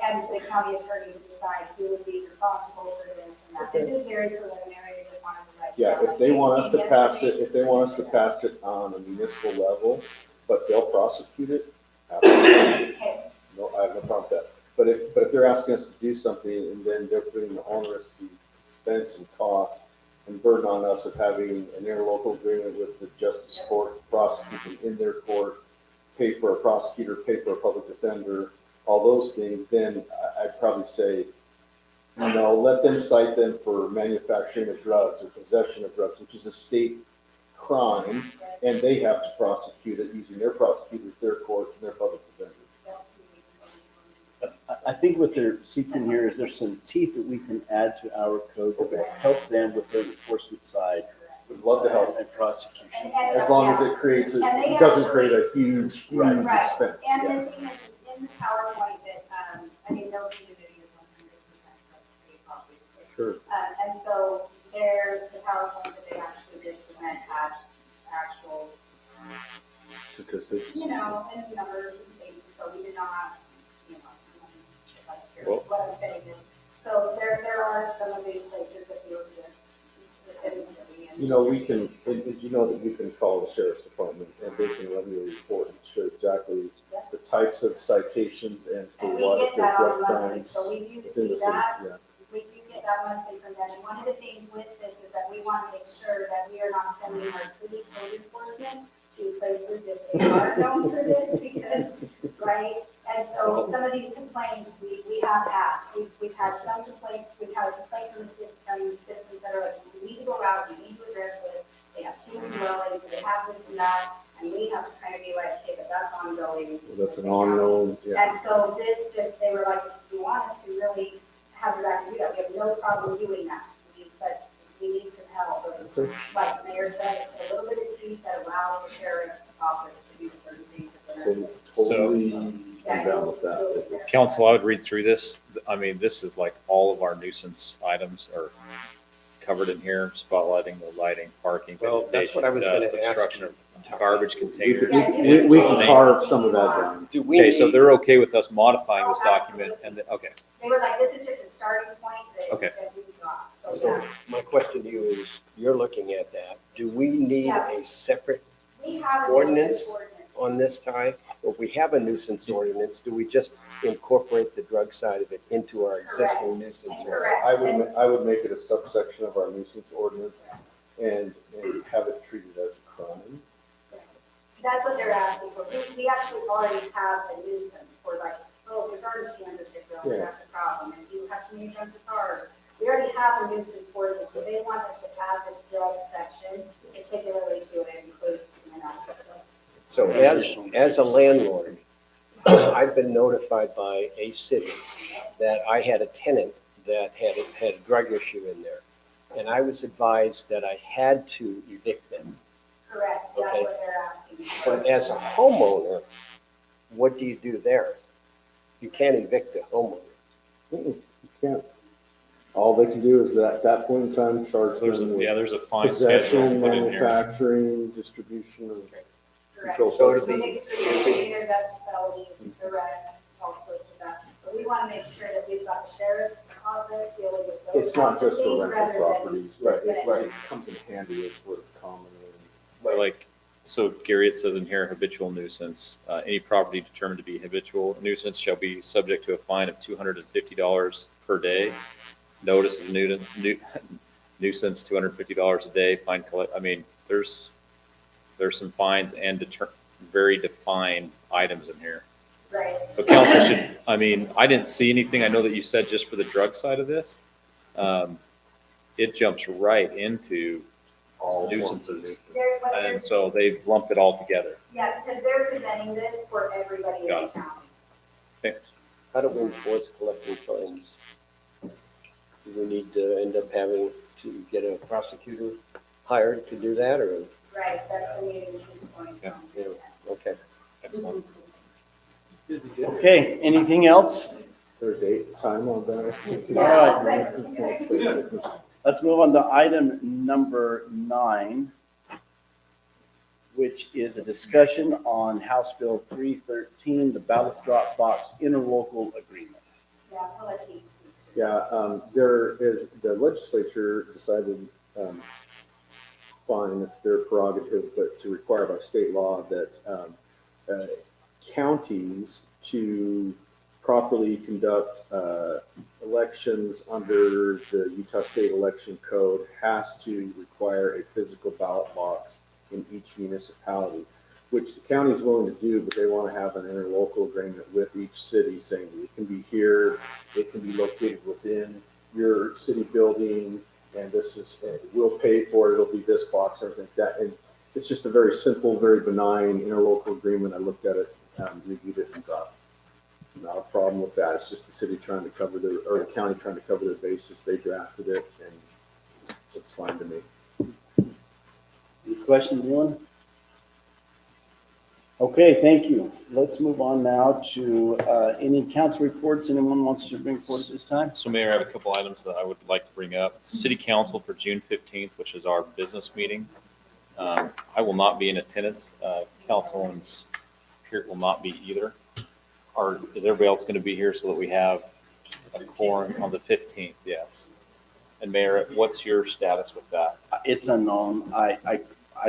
and the county attorney to decide who would be responsible for this and that. This is very preliminary, I just wanted to let you know. Yeah, if they want us to pass it on a municipal level, but they'll prosecute it, absolutely. Okay. No, I have no problem with that. But if they're asking us to do something and then they're putting the onerous expense and cost and burden on us of having an interlocal agreement with the justice court, prosecuting in their court, pay for a prosecutor, pay for a public defender, all those things, then I'd probably say, let them cite them for manufacturing of drugs or possession of drugs, which is a state crime, and they have to prosecute it using their prosecutors, their courts, and their public defenders. I think what they're seeking here is there's some teeth that we can add to our code that help them with their enforcement side. Would love to help. And prosecution. And- As long as it creates, And they it doesn't actually- create a huge Right, expense. and Yeah. the thing is, in the PowerPoint that, no community is 100% free, obviously. Sure. And so the PowerPoint that they actually did present had actual, Statistics. and numbers and things, so we did not, Well- what I'm saying is, so there are some of these places that do exist within the city. And We can, and you know that we can call the sheriff's department and they can run you a report and show exactly the types of citations and for And we what, get if they're that on drug monthly, crimes. so we do within see the city. that. Yeah. We do get that monthly from them, and one of the things with this is that we want to make sure that we are not sending our city code enforcement to places that they are known for this, because, right? And so some of these complaints, we have had, we've had some complaints, we've had a complaint from citizens that are like, you need to go out, you need to address this, they have too many dwellings, they have this and that, and we have to kind of be like, okay, but that's ongoing. That's an unknown, yeah. And so they were like, if you want us to really have the right to do that, we have no problem doing that, but we need some help. Okay. Like the mayor said, a little bit of teeth that allows the sheriff's office to do certain things at the nursing. Totally, I'm down with that. Council, I would read through this. I mean, this is like all of our nuisance items are covered in here, spotlighting, the lighting, parking, Well, that's what I was vegetation, gonna dust, ask obstruction of garbage containers. We can carve some of that down. Do we Okay, so need- they're okay with us modifying this document and, okay, They were like, this is just a starting point Okay. that we got, so So yeah. my question to you is, you're looking at that, do we need Yeah. a separate We have a ordinance nuisance ordinance. on this, Ty? Or if we have a nuisance ordinance, do we just incorporate the drug side of it into our existing nuisance ordinance? Correct. I would make it a subsection of our nuisance ordinance and have it treated as a crime. That's what they're asking for. We actually already have a nuisance for like, oh, the garbage cans are tipped over, Yeah. that's a problem. And you have too many junker cars. We already have a nuisance for this, but they want us to add this drug section, particularly to it includes criminality. So as a landlord, I've been notified by a city that I had a tenant that had a drug issue in there. And I was advised that I had to evict them. Correct, that's Okay. what they're asking for. But as a homeowner, what do you do there? You can't evict a homeowner. You can't. All they can do is at that point in time, charge there's, them with there's a fine schedule possession, put in here. manufacturing, distribution of Correct. controlled So it'll We substances. make it through misdemeanors up to felonies, arrests, all sorts of that. But we want to make sure that we've got the sheriff's office dealing with those. It's not kinds of just for things rental rather than- properties, right, it Right. comes in handy, it's what it's common in. Like, so Gary, it says in here habitual nuisance, any property determined to be habitual nuisance shall be subject to a fine of $250 per day. Notice of nuisance, $250 a day, fine collect, I mean, there's some fines and very defined items in here. Right. But council should, I mean, I didn't see anything. I know that you said just for the drug side of this. It jumps right into all nuisances. They're- what they're- And so they've lumped it all together. Yeah, because they're presenting this for everybody in Got the it. county. How do we enforce collecting fines? Do we need to end up having to get a prosecutor hired to do that, or? Right, that's the meeting he's going to. Yeah, okay. Excellent. Okay, anything else? Their date, time on that? All right. Let's move on to item number 9, which is a discussion on House Bill 313, the ballot drop box interlocal agreement. Yeah, I'll let Keith speak to Yeah, there is, the legislature decided, fine, it's their prerogative, but to require by state law that counties to properly conduct elections under the Utah State Election Code has to require a physical ballot box in each municipality, which the county is willing to do, but they want to have an interlocal agreement with each city saying it can be here, it can be located within your city building, and this is, we'll pay for it, it'll be this box, everything like that. And it's just a very simple, very benign interlocal agreement. I looked at it, reviewed it, and thought, not a problem with that. It's just the city trying to cover their, or the county trying to cover their bases. They drafted it, and it's fine to me. Any questions, anyone? Okay, thank you. Let's move on now to any council reports anyone wants to bring forward at this time. So Mayor, I have a couple items that I would like to bring up. City Council for June 15th, which is our business meeting. I will not be in attendance. Council and Peart will not be either. Is everybody else going to be here so that we have a quorum on the 15th? Yes. And Mayor, what's your status with that? It's unknown. I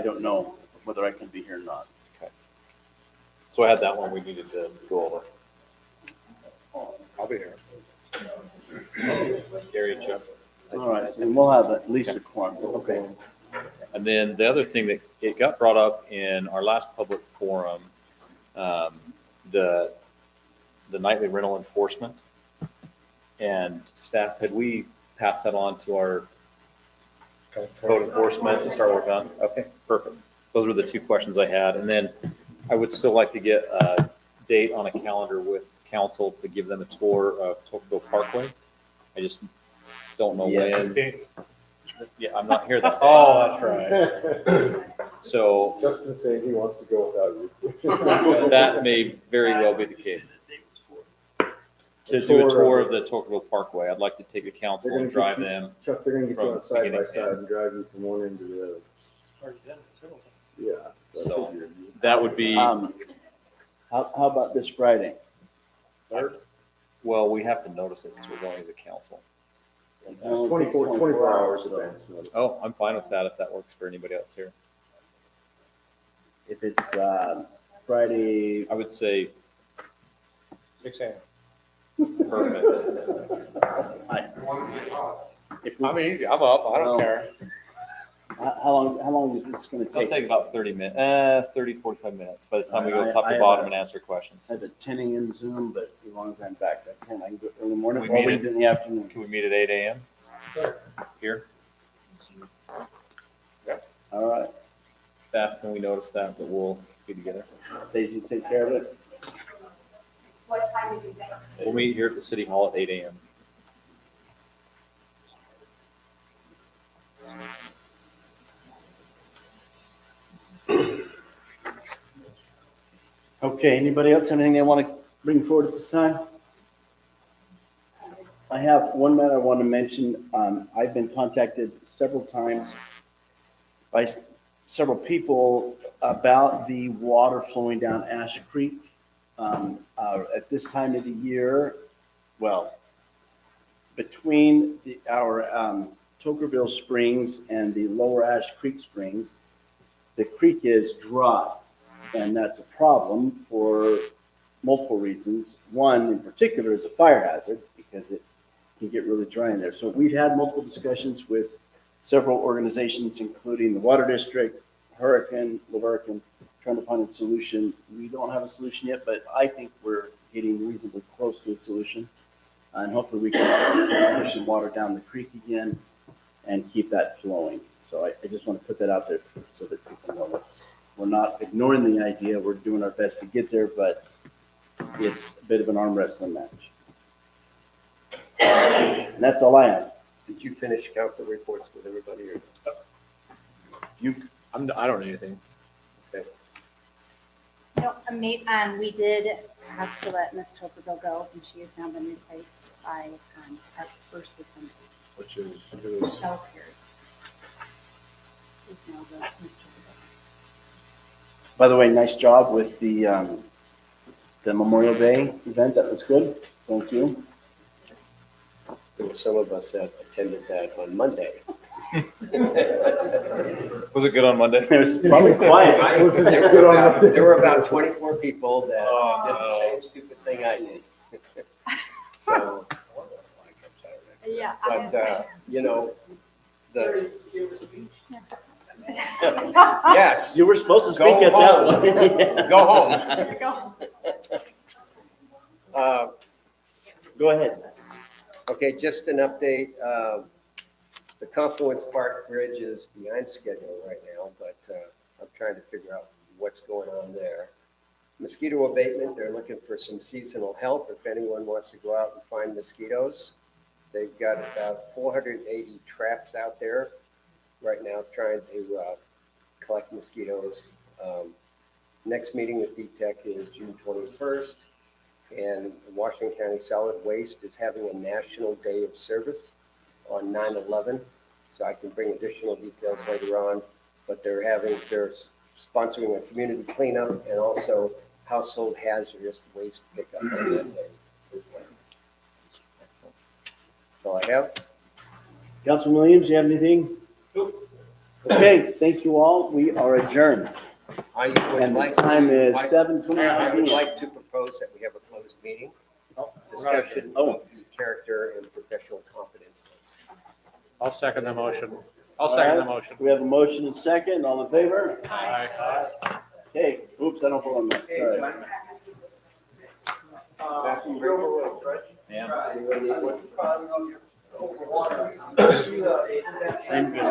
don't know whether I can be here or not. Okay. So I had that one we needed to go over. I'll be here. Gary and Chuck. All right, and we'll have at least a quorum. Okay. And then the other thing that it got brought up in our last public forum, the nightly rental enforcement. And staff, had we passed that on to our code enforcement to start working on? Okay, perfect. Those were the two questions I had. And then I would still like to get a date on a calendar with council to give them a tour of Tocqueville Parkway. I just don't know Yes. when. Yeah, I'm not here that day. Oh, that's right. So Justin's saying he wants to go without you. that may very well be the case. To do a tour of the Tocqueville Parkway, I'd like to take the council They're and gonna drive get you- them. Chuck, they're gonna get you from on side by beginning to side end. and drive you from one end to the other. Yeah. that's So easier. that would be, How about this Friday? well, we have to notice it because we're going as a council. It's 24 hours advance notice. Oh, I'm fine with that if that works for anybody else here. If it's Friday, I would say 6 a.m. perfect. if we, I'm easy, I'm up, I don't care. how long is this gonna It'll take? take about 30, 45 minutes by the time we go top I to have bottom a- and answer questions. I have a 10 a.m. Zoom, but as long as I'm back at 10, I can go early morning We or meet we at- do it in the afternoon. Can we meet at 8 a.m.? Here? All right. Staff, can we notice that we'll be together? Daisy, take care of it. What time did you say? We'll meet here at the city hall at 8 a.m. Okay, anybody else, anything they want to bring forward at this time? I have one matter I want to mention. I've been contacted several times by several people about the water flowing down Ash Creek. At this time of the year, well, between our Tocqueville Springs and the Lower Ash Creek Springs, the creek is dry. And that's a problem for multiple reasons. One in particular is a fire hazard because it can get really dry in there. So we've had multiple discussions with several organizations, including the Water District, Hurricane, Laverican, trying to find a solution. We don't have a solution yet, but I think we're getting reasonably close to a solution. And hopefully we can push some water down the creek again and keep that flowing. So I just want to put that out there so that people know we're not ignoring the idea. We're doing our best to get there, but it's a bit of an arm wrestling match. And that's all I have. Did you finish council reports with everybody or? I don't need anything. No, we did have to let Miss Tocqueville go, and she has now been replaced by our first lieutenant, Which is, Michelle Pierce. Is now the Miss Tocqueville. By the way, nice job with the Memorial Day event. That was good. Thank you. There were some of us that attended that on Monday. Was it good on Monday? It was probably quiet. There were about 24 people that did the same stupid thing I did. So, Yeah. but, you know, the. Yes. You were supposed to Go speak at home. that one. Go home. Go ahead. Okay, just an update. The Confluence Park Bridge is behind schedule right now, but I'm trying to figure out what's going on there. Mosquito abatement, they're looking for some seasonal help if anyone wants to go out and find mosquitoes. They've got about 480 traps out there right now trying to collect mosquitoes. Next meeting with DTEC is June 21st. And Washington County Solid Waste is having a National Day of Service on 9/11. So I can bring additional details later on, but they're sponsoring a community cleanup and also household hazardous waste pickup on that day as well. That's all I have. Councilman Williams, you have anything? Okay, thank you all. We are adjourned. I would And the like time to- is 7:29 I would p.m. like to propose that we have a closed meeting. Discussion of the character and professional competence. I'll second the motion. All I'll second the right. motion. We have a motion and second. All in favor? Aye. Okay, oops, I don't vote on that. Sorry. Yeah. I'm good.